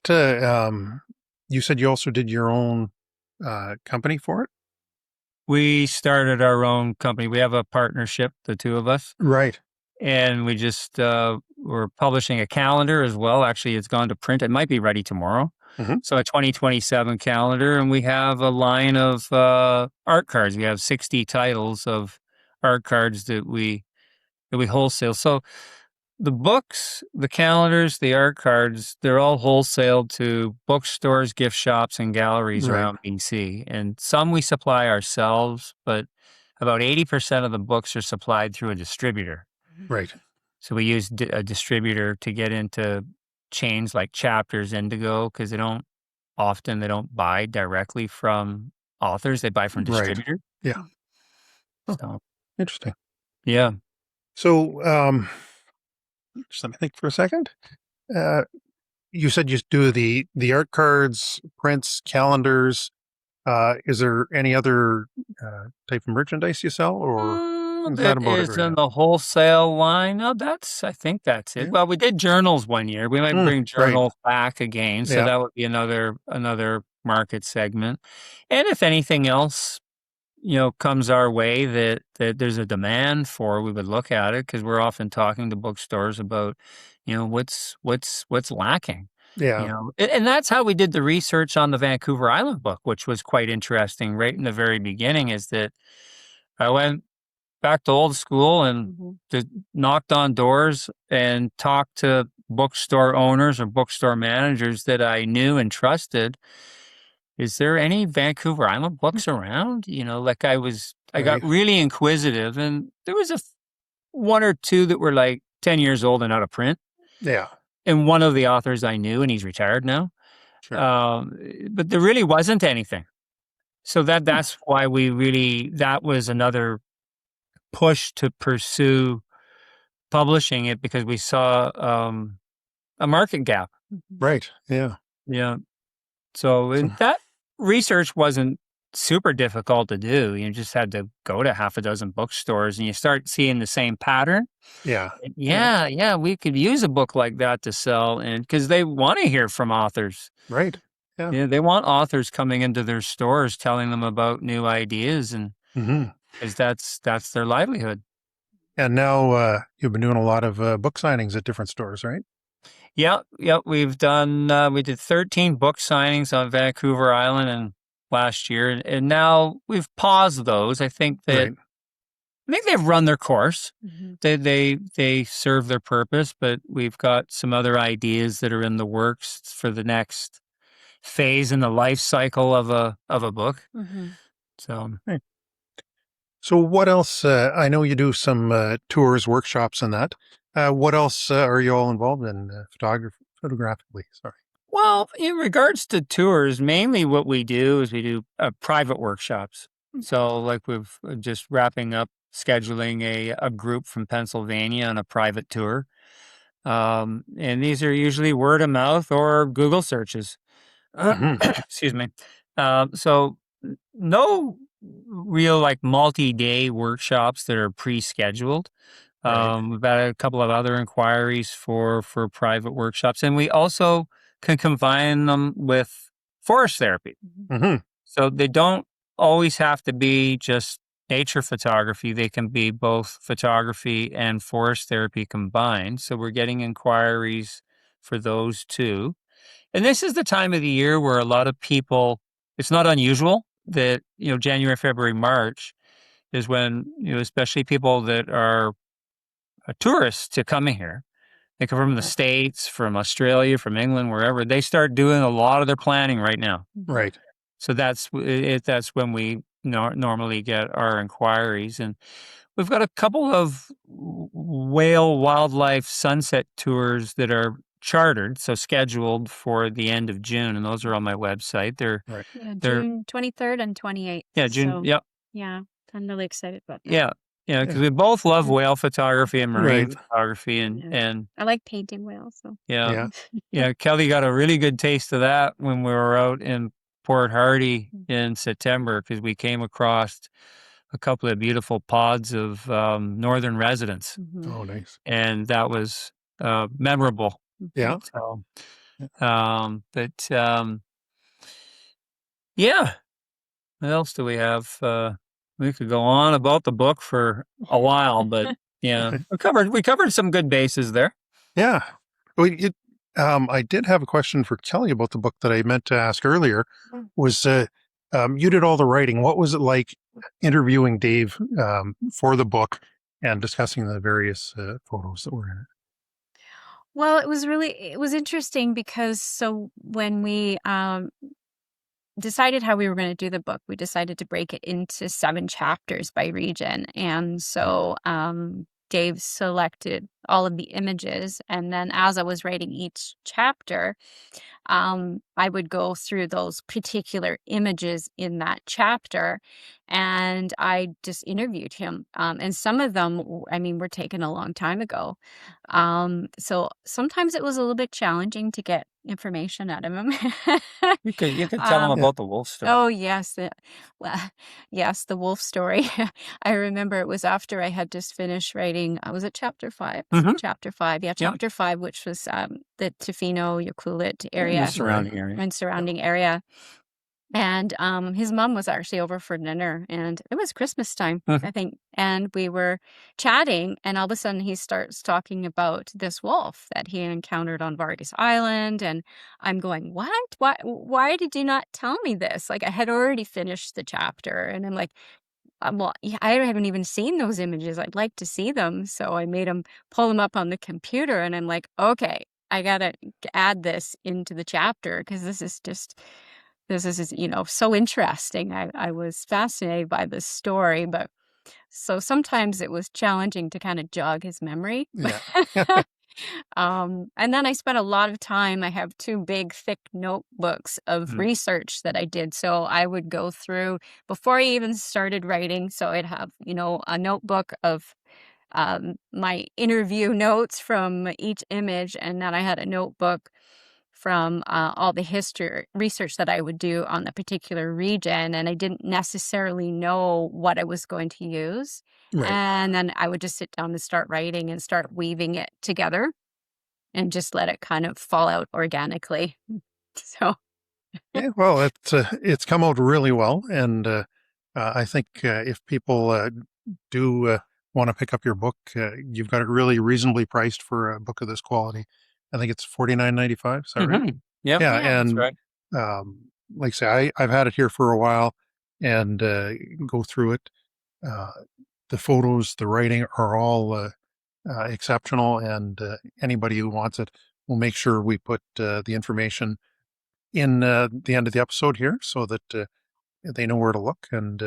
Speaker 1: You said you also did your own company for it.
Speaker 2: We started our own company. We have a partnership, the 2 of us.
Speaker 1: Right.
Speaker 2: And we just we're publishing a calendar as well. Actually, it's gone to print. It might be ready tomorrow.
Speaker 1: Mhm.
Speaker 2: So a 2027 calendar, and we have a line of art cards. We have 60 titles of art cards that we wholesale. So the books, the calendars, the art cards, they're all wholesaled to bookstores, gift shops, and galleries
Speaker 1: Right.
Speaker 2: around BC. And some we supply ourselves, but about 80% of the books are supplied through a distributor.
Speaker 1: Right.
Speaker 2: So we use a distributor to get into chains like Chapters, Indigo, because they don't buy directly from authors. They buy from
Speaker 1: Right.
Speaker 2: distributors.
Speaker 1: Yeah. Oh.
Speaker 2: So,
Speaker 1: Interesting.
Speaker 2: yeah.
Speaker 1: So, just let me think for a second. You said you do the art cards, prints, calendars. Is there any other type of merchandise you sell, or is that
Speaker 2: That
Speaker 1: about it
Speaker 2: is
Speaker 1: right
Speaker 2: in
Speaker 1: now?
Speaker 2: the wholesale line. No, I think that's it.
Speaker 1: Yeah.
Speaker 2: Well, we did journals one year. We might bring
Speaker 1: Right.
Speaker 2: journals back again. So
Speaker 1: Yeah.
Speaker 2: that would be another market segment. And if anything else, comes our way that there's a demand for, we would look at it, because we're often talking to bookstores about, what's lacking.
Speaker 1: Yeah.
Speaker 2: And that's how we did the research on the Vancouver Island book, which was quite interesting right in the very beginning, is that I went back to old school and knocked on doors and talked to bookstore owners or bookstore managers that I knew and trusted. Is there any Vancouver Island books around? Like I got
Speaker 1: Right.
Speaker 2: really inquisitive, and there was one or two that were like 10 years old and out of print.
Speaker 1: Yeah.
Speaker 2: And one of the authors I knew, and he's retired now.
Speaker 1: Sure.
Speaker 2: But there really wasn't anything. So that's why that was another push to pursue publishing it, because we saw a market gap.
Speaker 1: Right. Yeah.
Speaker 2: Yeah. So that research wasn't super difficult to do. You just had to go to half a dozen bookstores and you start seeing the same pattern.
Speaker 1: Yeah.
Speaker 2: Yeah, we could use a book like that to sell, and because they want to hear from authors.
Speaker 1: Right. Yeah.
Speaker 2: Yeah, they want authors coming into their stores telling them about new ideas, and because that's their livelihood.
Speaker 1: And now you've been doing a lot of book signings at different stores, right?
Speaker 2: Yeah. We've done. We did 13 book signings on Vancouver Island and last year, and now we've paused those. I think they've run their course. They serve their purpose, but we've got some other ideas that are in the works for the next phase in the life cycle of a book. So.
Speaker 1: So what else? I know you do some tours, workshops, and that. What else are you all involved in photographically? Sorry.
Speaker 2: Well, in regards to tours, mainly what we do is we do private workshops. So, like we've just wrapping up scheduling a group from Pennsylvania on a private tour. And these are usually word of mouth or Google searches. Excuse me. So no real like multi-day workshops that are pre-scheduled.
Speaker 1: Right.
Speaker 2: We've had a couple of other inquiries for private workshops, and we also can combine them with forest therapy. So they don't always have to be just nature photography. They can be both photography and forest therapy combined. So we're getting inquiries for those too. And this is the time of the year where a lot of people, it's not unusual that, January, February, March is when, especially people that are tourists to come here. They come from the States, from Australia, from England, wherever. They start doing a lot of their planning right now.
Speaker 1: Right.
Speaker 2: So that's when we normally get our inquiries. And we've got a couple of whale wildlife sunset tours that are chartered, so scheduled for the end of June, and those are on my website. They're
Speaker 3: June 23rd and 28th.
Speaker 2: Yeah, June.
Speaker 3: So,
Speaker 2: yeah,
Speaker 3: yeah, I'm really excited about that.
Speaker 2: Yeah, because we both love whale photography and marine photography, and
Speaker 3: I like painting whales. So
Speaker 2: yeah. Kelly got a really good taste of that when we were out in Port Hardy in September, because we came across a couple of beautiful pods of northern residents.
Speaker 1: Oh, nice.
Speaker 2: And that was memorable.
Speaker 1: Yeah.
Speaker 2: So, yeah. What else do we have? We could go on about the book for a while, but yeah, we covered some good bases there.
Speaker 1: Yeah. Well, I did have a question for Kelly about the book that I meant to ask earlier. Was you did all the writing? What was it like interviewing Dave for the book and discussing the various photos that were in it?
Speaker 3: Well, it was interesting because when we decided how we were going to do the book, we decided to break it into 7 chapters by region. And so Dave selected all of the images. And then as I was writing each chapter, I would go through those particular images in that chapter, and I just interviewed him. And some of them, I mean, were taken a long time ago. So sometimes it was a little bit challenging to get information out of him.
Speaker 2: You could tell them
Speaker 3: Um,
Speaker 1: Yeah.
Speaker 2: about the wolf story.
Speaker 3: oh yes, well, yes, the wolf story. I remember it was after I had just finished writing. Was it chapter 5?
Speaker 2: Mhm.
Speaker 3: Chapter 5, yeah,
Speaker 2: Yep.
Speaker 3: chapter 5, which was the Tofino, Yakulit
Speaker 2: And the
Speaker 3: area
Speaker 2: surrounding area.
Speaker 3: and surrounding area. And his mom was actually over for dinner, and it was Christmas time,
Speaker 2: Mhm.
Speaker 3: I think. And we were chatting, and all of a sudden he starts talking about this wolf that he encountered on Vargas Island. And I'm going, what? Why did you not tell me this? Like, I had already finished the chapter, and I'm like, well, yeah, I haven't even seen those images. I'd like to see them. So I made him pull them up on the computer, and I'm like, okay, I gotta add this into the chapter because this is, so interesting. I was fascinated by this story, but so sometimes it was challenging to kind of jog his memory.
Speaker 1: Yeah.
Speaker 3: And then I spent a lot of time. I have 2 big, thick notebooks of
Speaker 2: Mhm.
Speaker 3: research that I did. So I would go through before I even started writing. So I'd have, a notebook of my interview notes from each image, and then I had a notebook from all the history research that I would do on the particular region, and I didn't necessarily know what I was going to use.
Speaker 1: Right.
Speaker 3: And then I would just sit down and start writing and start weaving it together and just let it kind of fall out organically. So,
Speaker 1: Yeah, well, it's come out really well, and I think if people do want to pick up your book, you've got it really reasonably priced for a book of this quality. I think it's $49.95. Is that right?
Speaker 2: Mhm. Yep.
Speaker 1: Yeah,
Speaker 3: yeah.
Speaker 2: That's
Speaker 1: and
Speaker 2: right.
Speaker 1: like I say, I've had it here for a while, and go through it. Uh, the photos, the writing are all exceptional, and anybody who wants it, we'll make sure we put the information in the end of the episode here so that they know where to look. And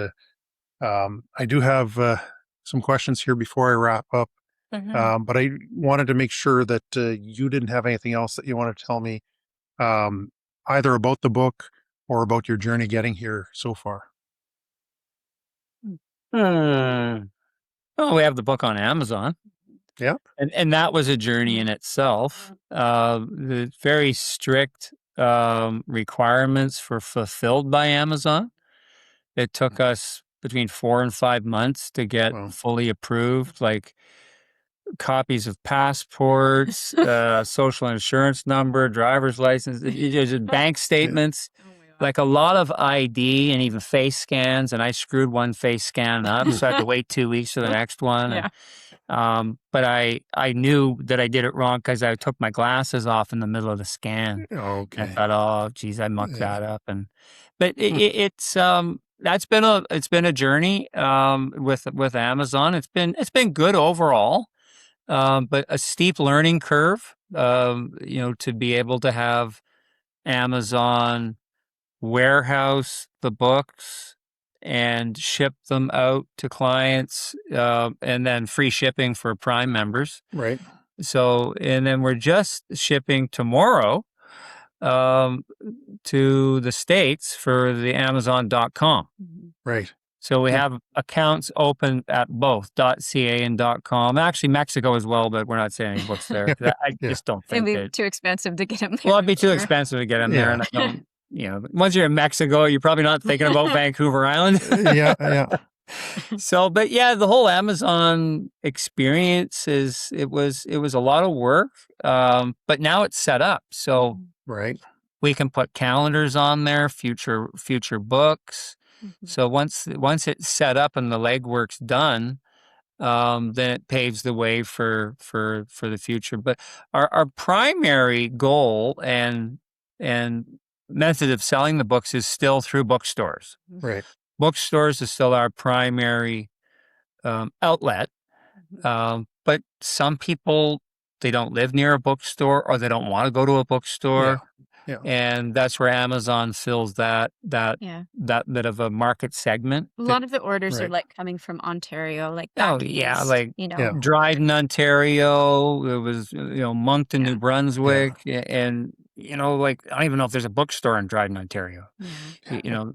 Speaker 1: I do have some questions here before I wrap up,
Speaker 3: Mhm.
Speaker 1: but I wanted to make sure that you didn't have anything else that you want to tell me, um, either about the book or about your journey getting here so far.
Speaker 2: Hmm. Oh, we have the book on Amazon.
Speaker 1: Yeah.
Speaker 2: And that was a journey in itself. The very strict requirements were fulfilled by Amazon. It took us between 4 and 5 months to get
Speaker 1: Well,
Speaker 2: fully approved, like copies of passports, social insurance number, driver's license, just bank
Speaker 1: yeah.
Speaker 2: statements,
Speaker 3: Oh my God.
Speaker 2: like a lot of ID and even face scans. And I screwed one face scan up, so I had to wait 2 weeks for the next one.
Speaker 3: Yeah.
Speaker 2: But I knew that I did it wrong because I took my glasses off in the middle of the scan. And I
Speaker 1: Okay.
Speaker 2: thought, oh, geez, I mucked
Speaker 1: Yeah.
Speaker 2: that up. But it's it's been a journey with Amazon. It's been good overall, but a steep learning curve. To be able to have Amazon warehouse the books and ship them out to clients, and then free shipping for Prime members.
Speaker 1: Right.
Speaker 2: So, and then we're just shipping tomorrow um, to the States for the Amazon.com.
Speaker 3: Mhm.
Speaker 1: Right.
Speaker 2: So we
Speaker 1: Yeah.
Speaker 2: have accounts open at both .ca and .com. Actually, Mexico as well, but we're not selling any books there. 'Cause I
Speaker 1: Yeah.
Speaker 2: just don't
Speaker 3: It'd
Speaker 2: think
Speaker 3: be
Speaker 2: that.
Speaker 3: too expensive to get them
Speaker 2: Well,
Speaker 3: there,
Speaker 2: it'd be
Speaker 3: I'm
Speaker 2: too
Speaker 3: sure.
Speaker 2: expensive to get them there,
Speaker 1: Yeah.
Speaker 2: and I don't. Once you're in Mexico, you're probably not thinking about Vancouver Island.
Speaker 1: Yeah. Yeah.
Speaker 2: So, but yeah, the whole Amazon experience it was a lot of work, but now it's set up, so
Speaker 1: Right.
Speaker 2: we can put calendars on there, future books.
Speaker 3: Mhm.
Speaker 2: So once it's set up and the legwork's done, then it paves the way for the future. But our primary goal and method of selling the books is still through bookstores.
Speaker 1: Right.
Speaker 2: Bookstores is still our primary outlet. But some people, they don't live near a bookstore or they don't want to go to a
Speaker 1: Yeah.
Speaker 2: bookstore.
Speaker 1: Yeah.
Speaker 2: And that's where Amazon fills that
Speaker 3: Yeah.
Speaker 2: bit of a market segment.
Speaker 3: A lot of the orders are
Speaker 1: Right.
Speaker 3: like coming from Ontario, like
Speaker 2: Oh
Speaker 3: back
Speaker 2: yeah,
Speaker 3: east,
Speaker 2: like
Speaker 1: Yeah.
Speaker 2: Dryden, Ontario. It was Moncton,
Speaker 3: Yeah.
Speaker 2: New Brunswick, and like I don't even know if there's a bookstore in Dryden, Ontario.
Speaker 3: Yeah.
Speaker 2: You know,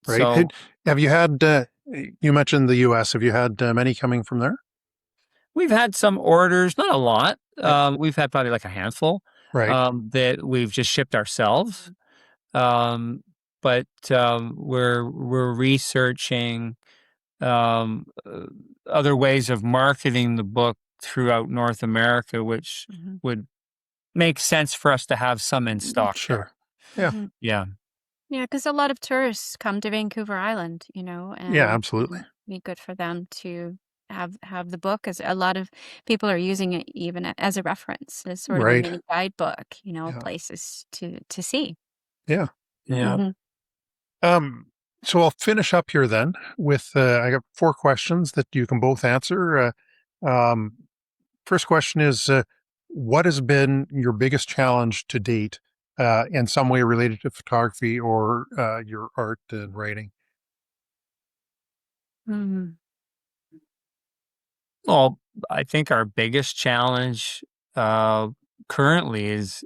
Speaker 1: Right.
Speaker 2: so
Speaker 1: Have you had, you mentioned the US, have you had many coming from there?
Speaker 2: we've had some orders, not a lot.
Speaker 1: Yeah.
Speaker 2: We've had probably like a handful
Speaker 1: Right.
Speaker 2: that we've just shipped ourselves. Um, but we're researching um, uh, other ways of marketing the book throughout North America, which
Speaker 3: Mhm.
Speaker 2: would make sense for us to have some in stock there.
Speaker 1: Sure. Yeah.
Speaker 3: Mhm.
Speaker 2: Yeah.
Speaker 3: Yeah, because a lot of tourists come to Vancouver Island,
Speaker 1: Yeah,
Speaker 3: and
Speaker 1: absolutely.
Speaker 3: be good for them to have the book, as a lot of people are using it even as a reference, as sort of a
Speaker 1: Right.
Speaker 3: mini guidebook,
Speaker 1: Yeah.
Speaker 3: places to see.
Speaker 1: Yeah.
Speaker 2: Yeah.
Speaker 3: Mhm.
Speaker 1: Um, so I'll finish up here then with, I got 4 questions that you can both answer. Um, First question is, what has been your biggest challenge to date, in some way related to photography or your art and writing?
Speaker 3: Mhm.
Speaker 2: Well, I think our biggest challenge uh, currently is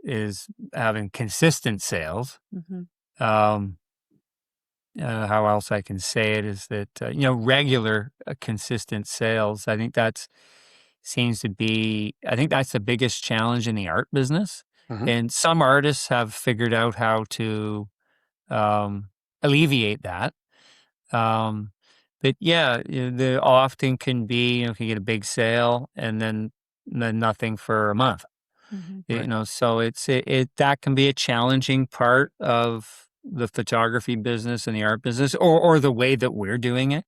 Speaker 2: having consistent sales.
Speaker 3: Mhm.
Speaker 2: Um, how else I can say it is that regular, consistent sales. I think that's seems to be. I think that's the biggest challenge in the art business.
Speaker 1: Hmm.
Speaker 2: And some artists have figured out how to um, alleviate that. Um, but yeah, there often can be, can get a big sale and then nothing for a month.
Speaker 3: Mhm.
Speaker 1: Right.
Speaker 2: So it that can be a challenging part of the photography business and the art business, or the way that we're doing it.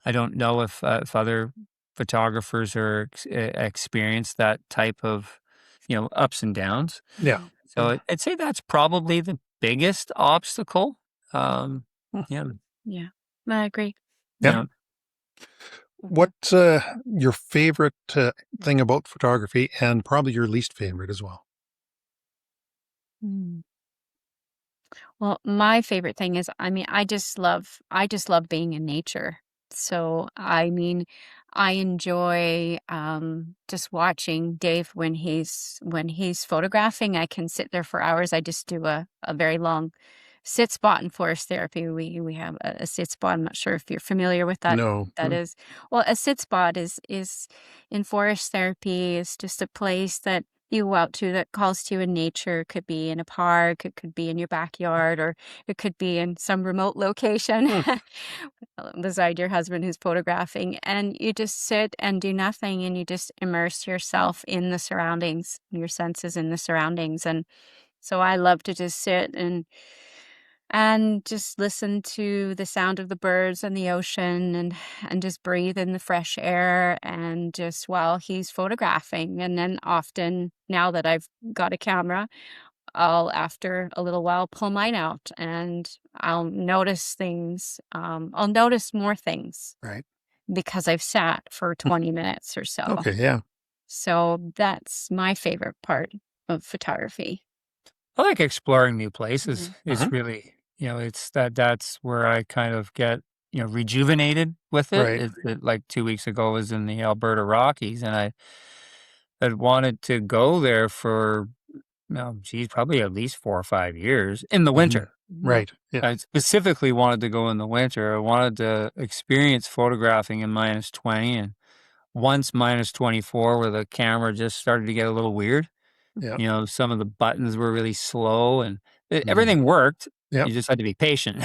Speaker 2: I don't know if other photographers are experience that type of ups and downs.
Speaker 1: Yeah.
Speaker 3: Mhm.
Speaker 2: So I'd say that's probably the biggest obstacle. Um,
Speaker 1: Hmm.
Speaker 2: yeah,
Speaker 3: Yeah, I agree.
Speaker 1: Yeah.
Speaker 2: yeah.
Speaker 3: Mhm.
Speaker 1: What's your favorite thing about photography and probably your least favorite as well?
Speaker 3: Mm. Well, my favorite thing is, I just love being in nature. So, I enjoy just watching Dave when he's photographing. I can sit there for hours. I just do a very long sit spot in forest therapy. We have a sit spot. I'm not sure if you're familiar with that.
Speaker 1: No.
Speaker 3: That is, well, a sit spot is in forest therapy is just a place that you go out to that calls to you in nature. It could be in a park, it could be in your backyard, or it could be in some remote location
Speaker 1: Hmm.
Speaker 3: beside your husband who's photographing. And you just sit and do nothing, and you just immerse yourself in the surroundings, your senses in the surroundings. And so I love to just sit and just listen to the sound of the birds and the ocean, and just breathe in the fresh air, and just while he's photographing. And then often, now that I've got a camera, I'll, after a little while, pull mine out, and I'll notice things. I'll notice more things
Speaker 1: Right.
Speaker 3: because I've sat for 20 minutes or so.
Speaker 1: Okay. Yeah.
Speaker 3: So that's my favorite part of photography.
Speaker 2: I like exploring new places.
Speaker 3: Mhm.
Speaker 2: It's
Speaker 1: Hmm.
Speaker 2: really, that's where I kind of get, rejuvenated with it.
Speaker 1: Right.
Speaker 2: Like 2 weeks ago, I was in the Alberta Rockies, and I had wanted to go there for, geez, probably at least 4 or 5 years in the
Speaker 1: Hmm.
Speaker 2: winter.
Speaker 3: Mhm.
Speaker 1: Right. Yeah.
Speaker 2: I specifically wanted to go in the winter. I wanted to experience photographing in -20, and once -24, where the camera just started to get a little weird.
Speaker 1: Yeah.
Speaker 2: Some of the buttons were really slow, and
Speaker 1: Hmm.
Speaker 2: everything worked.
Speaker 1: Yeah.
Speaker 2: You just had to be patient.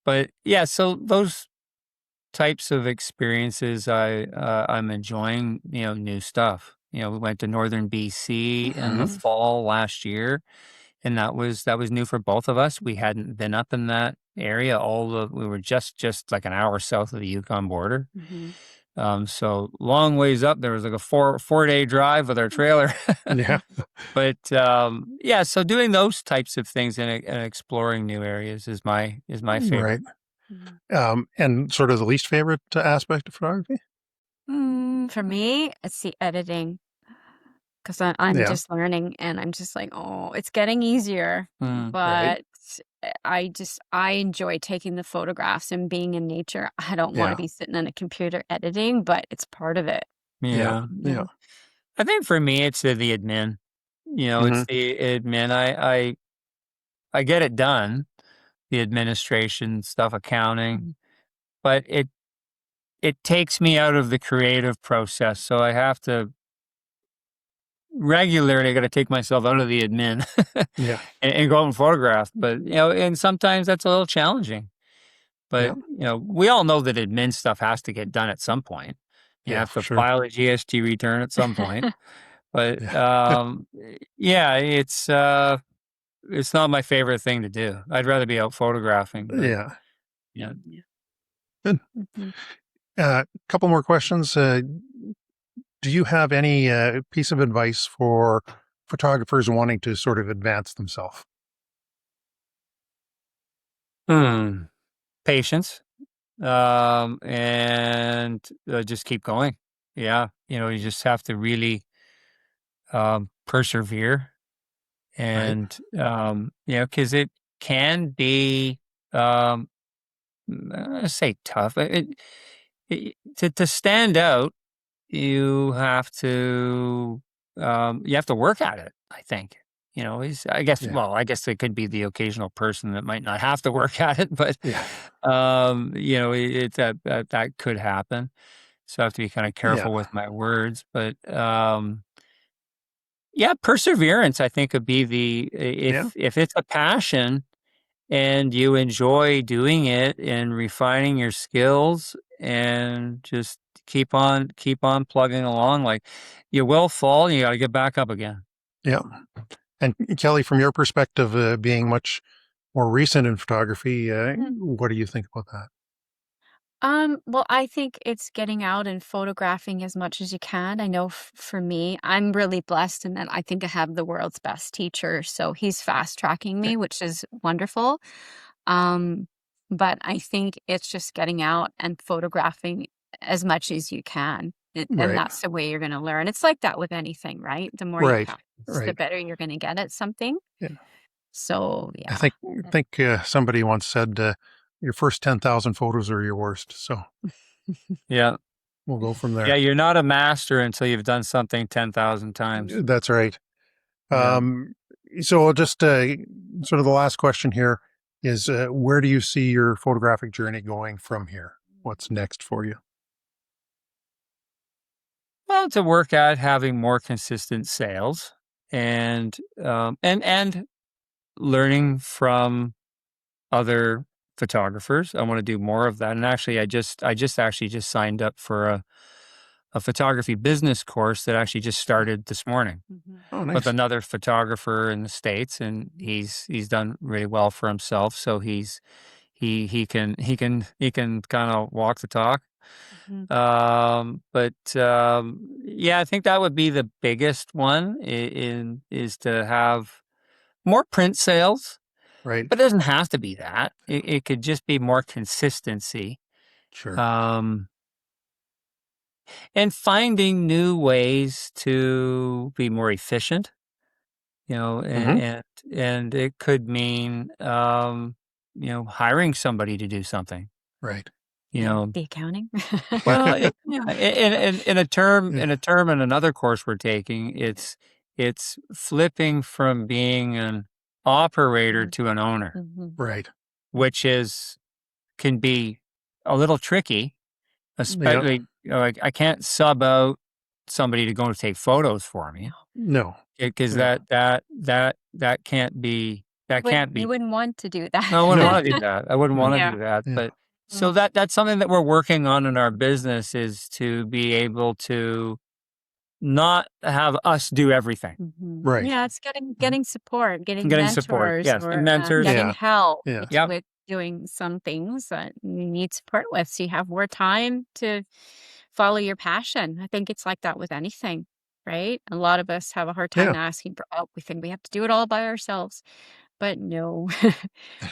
Speaker 2: But yeah, so those types of experiences, I'm enjoying, new stuff. We went to northern BC in the
Speaker 1: Hmm.
Speaker 3: Mhm.
Speaker 2: fall last year, and that was new for both of us. We hadn't been up in that area. We were just like an hour south of the Yukon border.
Speaker 3: Mhm.
Speaker 2: So long ways up. There was like a four day drive with our trailer.
Speaker 1: Yeah.
Speaker 2: But yeah, so doing those types of things and exploring new areas is my favorite.
Speaker 1: Right.
Speaker 3: Mhm.
Speaker 1: And sort of the least favorite aspect of photography?
Speaker 3: For me, it's the editing. because I'm
Speaker 1: Yeah.
Speaker 3: just learning, and I'm just like, oh, it's getting easier.
Speaker 2: Mm.
Speaker 1: Right.
Speaker 3: But I enjoy taking the photographs and being in nature. I don't want to
Speaker 1: Yeah.
Speaker 3: be sitting on a computer editing, but it's part of it.
Speaker 1: Yeah.
Speaker 2: Yeah.
Speaker 1: Yeah.
Speaker 2: I think for me, it's the admin.
Speaker 1: Hmm.
Speaker 2: It's the admin. I get it done, the administration stuff, accounting,
Speaker 3: Mhm.
Speaker 2: but it takes me out of the creative process. So I have to regularly, I got to take myself out of the admin
Speaker 1: Yeah.
Speaker 2: and go out and photograph. But and sometimes that's a little challenging.
Speaker 1: Yeah.
Speaker 2: But we all know that admin stuff has to get done at some point. You
Speaker 1: Yeah.
Speaker 2: have
Speaker 1: For
Speaker 2: to
Speaker 1: sure.
Speaker 2: file a GST return at some point. But
Speaker 1: Yeah.
Speaker 2: yeah, it's not my favorite thing to do. I'd rather be out photographing. But
Speaker 1: Yeah.
Speaker 2: yeah.
Speaker 1: Good.
Speaker 3: Mhm.
Speaker 1: Couple more questions. Do you have any piece of advice for photographers wanting to sort of advance themselves?
Speaker 2: Patience. And just keep going. Yeah, you just have to really persevere,
Speaker 1: Right.
Speaker 2: and because it can be um, I say tough. To stand out, you have to work at it. I think. I guess.
Speaker 1: Yeah.
Speaker 2: Well, I guess it could be the occasional person that might not have to work at it, but
Speaker 1: Yeah.
Speaker 2: that could happen. So I have to be kind of
Speaker 1: Yeah.
Speaker 2: careful with my words, but yeah, perseverance I think would be the
Speaker 1: Yeah.
Speaker 2: if it's a passion and you enjoy doing it and refining your skills and just keep on plugging along. Like you will fall, and you got to get back up again.
Speaker 1: Yeah. And Kelly, from your perspective, being much more recent in photography,
Speaker 3: Mhm.
Speaker 1: what do you think about that?
Speaker 3: Well, I think it's getting out and photographing as much as you can. I know for me, I'm really blessed in that I think I have the world's best teacher. So he's fast tracking
Speaker 1: Okay.
Speaker 3: me, which is wonderful. Um, but I think it's just getting out and photographing as much as you can. And
Speaker 1: Right.
Speaker 3: that's the way you're going to learn. It's like that with anything, right? The more you
Speaker 1: Right.
Speaker 3: practice, the
Speaker 1: Right.
Speaker 3: better you're going to get at something.
Speaker 1: Yeah.
Speaker 3: So,
Speaker 1: I
Speaker 3: yeah.
Speaker 1: think somebody once said your first 10,000 photos are your worst. So
Speaker 2: Yeah.
Speaker 1: we'll go from
Speaker 2: Yeah,
Speaker 1: there.
Speaker 2: you're not a master until you've done something 10,000 times.
Speaker 1: That's right.
Speaker 2: Yeah.
Speaker 1: So just sort of the last question here is where do you see your photographic journey going from here? What's next for you?
Speaker 2: Well, to work at having more consistent sales and learning from other photographers. I want to do more of that. And actually, I just signed up for a photography business course that actually just started this morning
Speaker 3: Mhm.
Speaker 1: Oh,
Speaker 2: with
Speaker 1: nice.
Speaker 2: another photographer in the States, and he's done really well for himself. So he can kind of walk the talk.
Speaker 3: Mhm.
Speaker 2: But yeah, I think that would be the biggest one is to have more print sales,
Speaker 1: Right.
Speaker 2: but it doesn't have to be that. It could just be more consistency.
Speaker 1: Sure.
Speaker 2: Um, and finding new ways to be more efficient,
Speaker 1: Hmm.
Speaker 2: and it could mean, hiring somebody to do something,
Speaker 1: Right.
Speaker 2: you know,
Speaker 3: The accounting.
Speaker 2: well, yeah, in a term,
Speaker 1: Yeah.
Speaker 2: in another course we're taking, it's flipping from being an operator to an owner,
Speaker 3: Mhm.
Speaker 1: Right.
Speaker 2: which can be a little tricky,
Speaker 1: Yeah.
Speaker 2: especially like I can't sub out somebody to go and take photos for me
Speaker 1: No.
Speaker 2: because
Speaker 1: Yeah.
Speaker 2: that can't be that can't
Speaker 3: You
Speaker 2: be.
Speaker 3: wouldn't want to do
Speaker 2: No, I
Speaker 3: that.
Speaker 2: wouldn't
Speaker 1: No.
Speaker 2: want to do that. I wouldn't want
Speaker 1: No.
Speaker 2: to
Speaker 3: Yeah.
Speaker 2: do that.
Speaker 1: Yeah.
Speaker 2: But so
Speaker 3: Mhm.
Speaker 2: that's something that we're working on in our business is to be able to not have us do everything.
Speaker 3: Mhm.
Speaker 1: Right.
Speaker 3: Yeah, it's getting support, getting
Speaker 2: Getting support,
Speaker 3: mentors,
Speaker 2: yes, and
Speaker 3: or
Speaker 2: mentors.
Speaker 3: getting
Speaker 1: Yeah.
Speaker 3: help
Speaker 1: Yeah.
Speaker 2: Yep.
Speaker 3: with doing some things that you need support with, so you have more time to follow your passion. I think it's like that with anything, right? A lot of us have a hard time
Speaker 1: Yeah.
Speaker 3: asking for help. We think we have to do it all by ourselves, but no.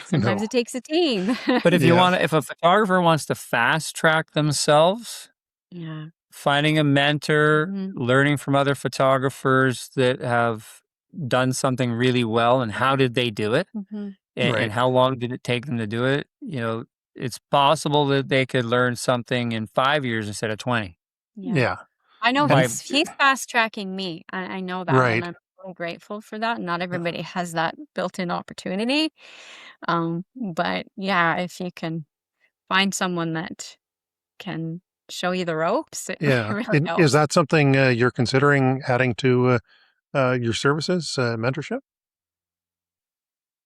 Speaker 3: Sometimes
Speaker 1: No.
Speaker 3: it takes a team.
Speaker 2: But
Speaker 1: Yeah.
Speaker 2: if a photographer wants to fast track themselves,
Speaker 3: Yeah.
Speaker 2: finding a mentor,
Speaker 3: Mhm.
Speaker 2: learning from other photographers that have done something really well, and how did they do it,
Speaker 3: Mhm.
Speaker 2: and
Speaker 1: Right.
Speaker 2: how long did it take them to do it. It's possible that they could learn something in 5 years instead of 20.
Speaker 3: Yeah.
Speaker 1: Yeah.
Speaker 3: I know
Speaker 2: By
Speaker 1: And
Speaker 3: he's fast tracking me. I know that, and
Speaker 1: right.
Speaker 3: I'm really grateful for that. Not everybody has that built-in opportunity. But yeah, if you can find someone that can show you the ropes, it
Speaker 1: Yeah.
Speaker 3: really
Speaker 1: And is
Speaker 3: helps.
Speaker 1: that something you're considering adding to your services, mentorship?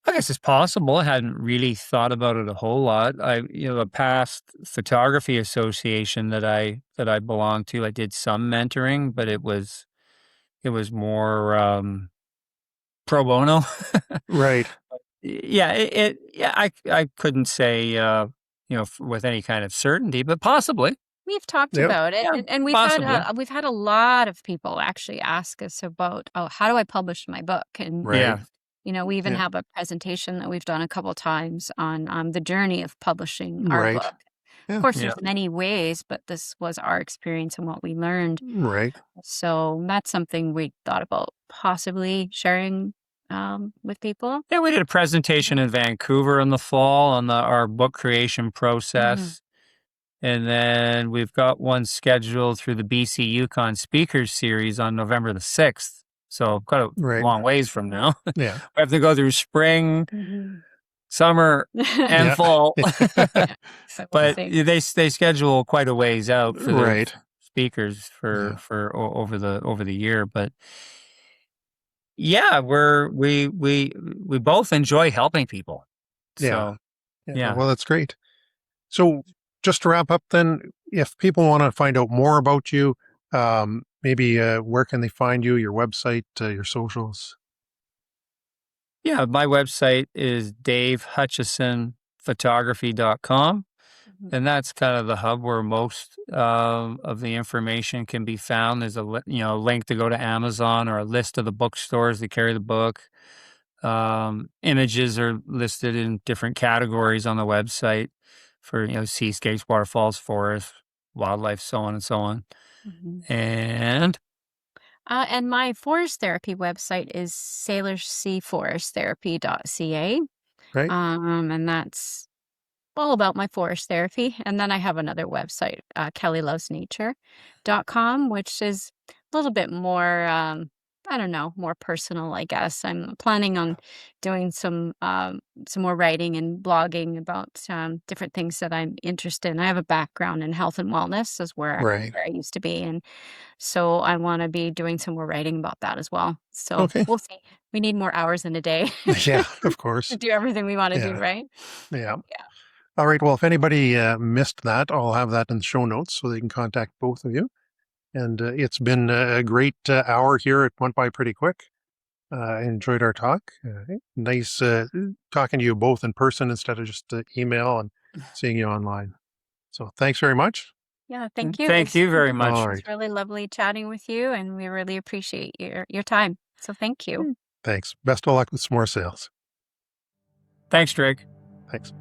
Speaker 2: I guess it's possible. I hadn't really thought about it a whole lot. A past photography association that I belonged to, I did some mentoring, but it was more pro bono.
Speaker 1: Right.
Speaker 2: Yeah, yeah, I couldn't say with any kind of certainty, but possibly.
Speaker 3: We've talked
Speaker 1: Yep.
Speaker 3: about it,
Speaker 2: Yeah,
Speaker 3: and
Speaker 2: possibly.
Speaker 3: we've had a lot of people actually ask us about, "Oh, how do I publish my book?" And,
Speaker 1: Right.
Speaker 2: Yeah.
Speaker 3: we even
Speaker 1: Yeah.
Speaker 3: have a presentation that we've done a couple times on, the journey of publishing our
Speaker 1: Right.
Speaker 3: book. Of
Speaker 1: Yeah.
Speaker 3: course,
Speaker 2: Yeah.
Speaker 3: there's many ways, but this was our experience and what we learned.
Speaker 1: Right.
Speaker 3: So that's something we thought about possibly sharing, with people.
Speaker 2: Yeah, we did a presentation in Vancouver in the fall on our book creation
Speaker 3: Mhm.
Speaker 2: process. And then we've got one scheduled through the BC Yukon Speakers Series on November the 6th. So quite a
Speaker 1: Right.
Speaker 2: long ways from now.
Speaker 1: Yeah.
Speaker 2: We have to go through spring,
Speaker 3: Mhm.
Speaker 2: summer, and
Speaker 1: Yeah.
Speaker 2: fall.
Speaker 3: Yeah, so we'll
Speaker 2: But
Speaker 3: see.
Speaker 2: they schedule quite a ways out for the
Speaker 1: Right.
Speaker 2: speakers
Speaker 1: Yeah.
Speaker 2: over the year. But yeah, we both enjoy helping people.
Speaker 1: Yeah.
Speaker 2: So
Speaker 1: Yeah.
Speaker 2: yeah.
Speaker 1: Well, that's great. So, just to wrap up, then, if people want to find out more about you, maybe where can they find you? Your website, your socials.
Speaker 2: Yeah, my website is davehutchisonphotography.com.
Speaker 3: Mhm.
Speaker 2: And that's kind of the hub where most of the information can be found. There's a link to go to Amazon, or a list of the bookstores that carry the book. Images are listed in different categories on the website for seascapes, waterfalls, forests, wildlife, so on and so on.
Speaker 3: Mhm.
Speaker 2: And
Speaker 3: And my forest therapy website is sailorseaforesttherapy.ca.
Speaker 1: Right.
Speaker 3: And that's all about my forest therapy. And then I have another website, kellylovesnature.com, which is a little bit more, I don't know, more personal, I guess. I'm planning on doing some more writing and blogging about different things that I'm interested in. I have a background in health and wellness, is
Speaker 1: Right.
Speaker 3: where I used to be. And so I want to be doing some more writing about that as well. So
Speaker 1: Okay.
Speaker 3: we'll see. We need more hours in a day
Speaker 1: Yeah. Of
Speaker 3: to
Speaker 1: course.
Speaker 3: do everything we want to do,
Speaker 1: Yeah.
Speaker 3: right?
Speaker 1: Yeah.
Speaker 3: Yeah.
Speaker 1: All right. Well, if anybody missed that, I'll have that in the show notes so they can contact both of you. And it's been a great hour here. It went by pretty quick. I enjoyed our talk. Nice talking to you both in person instead of just email and seeing you online. So thanks very much.
Speaker 3: Yeah, thank you.
Speaker 2: thank you very
Speaker 1: All
Speaker 2: much.
Speaker 1: right.
Speaker 3: It's really lovely chatting with you, and we really appreciate your time. So thank you.
Speaker 1: Thanks. Best of luck with some more sales.
Speaker 2: Thanks, Drake.
Speaker 1: Thanks.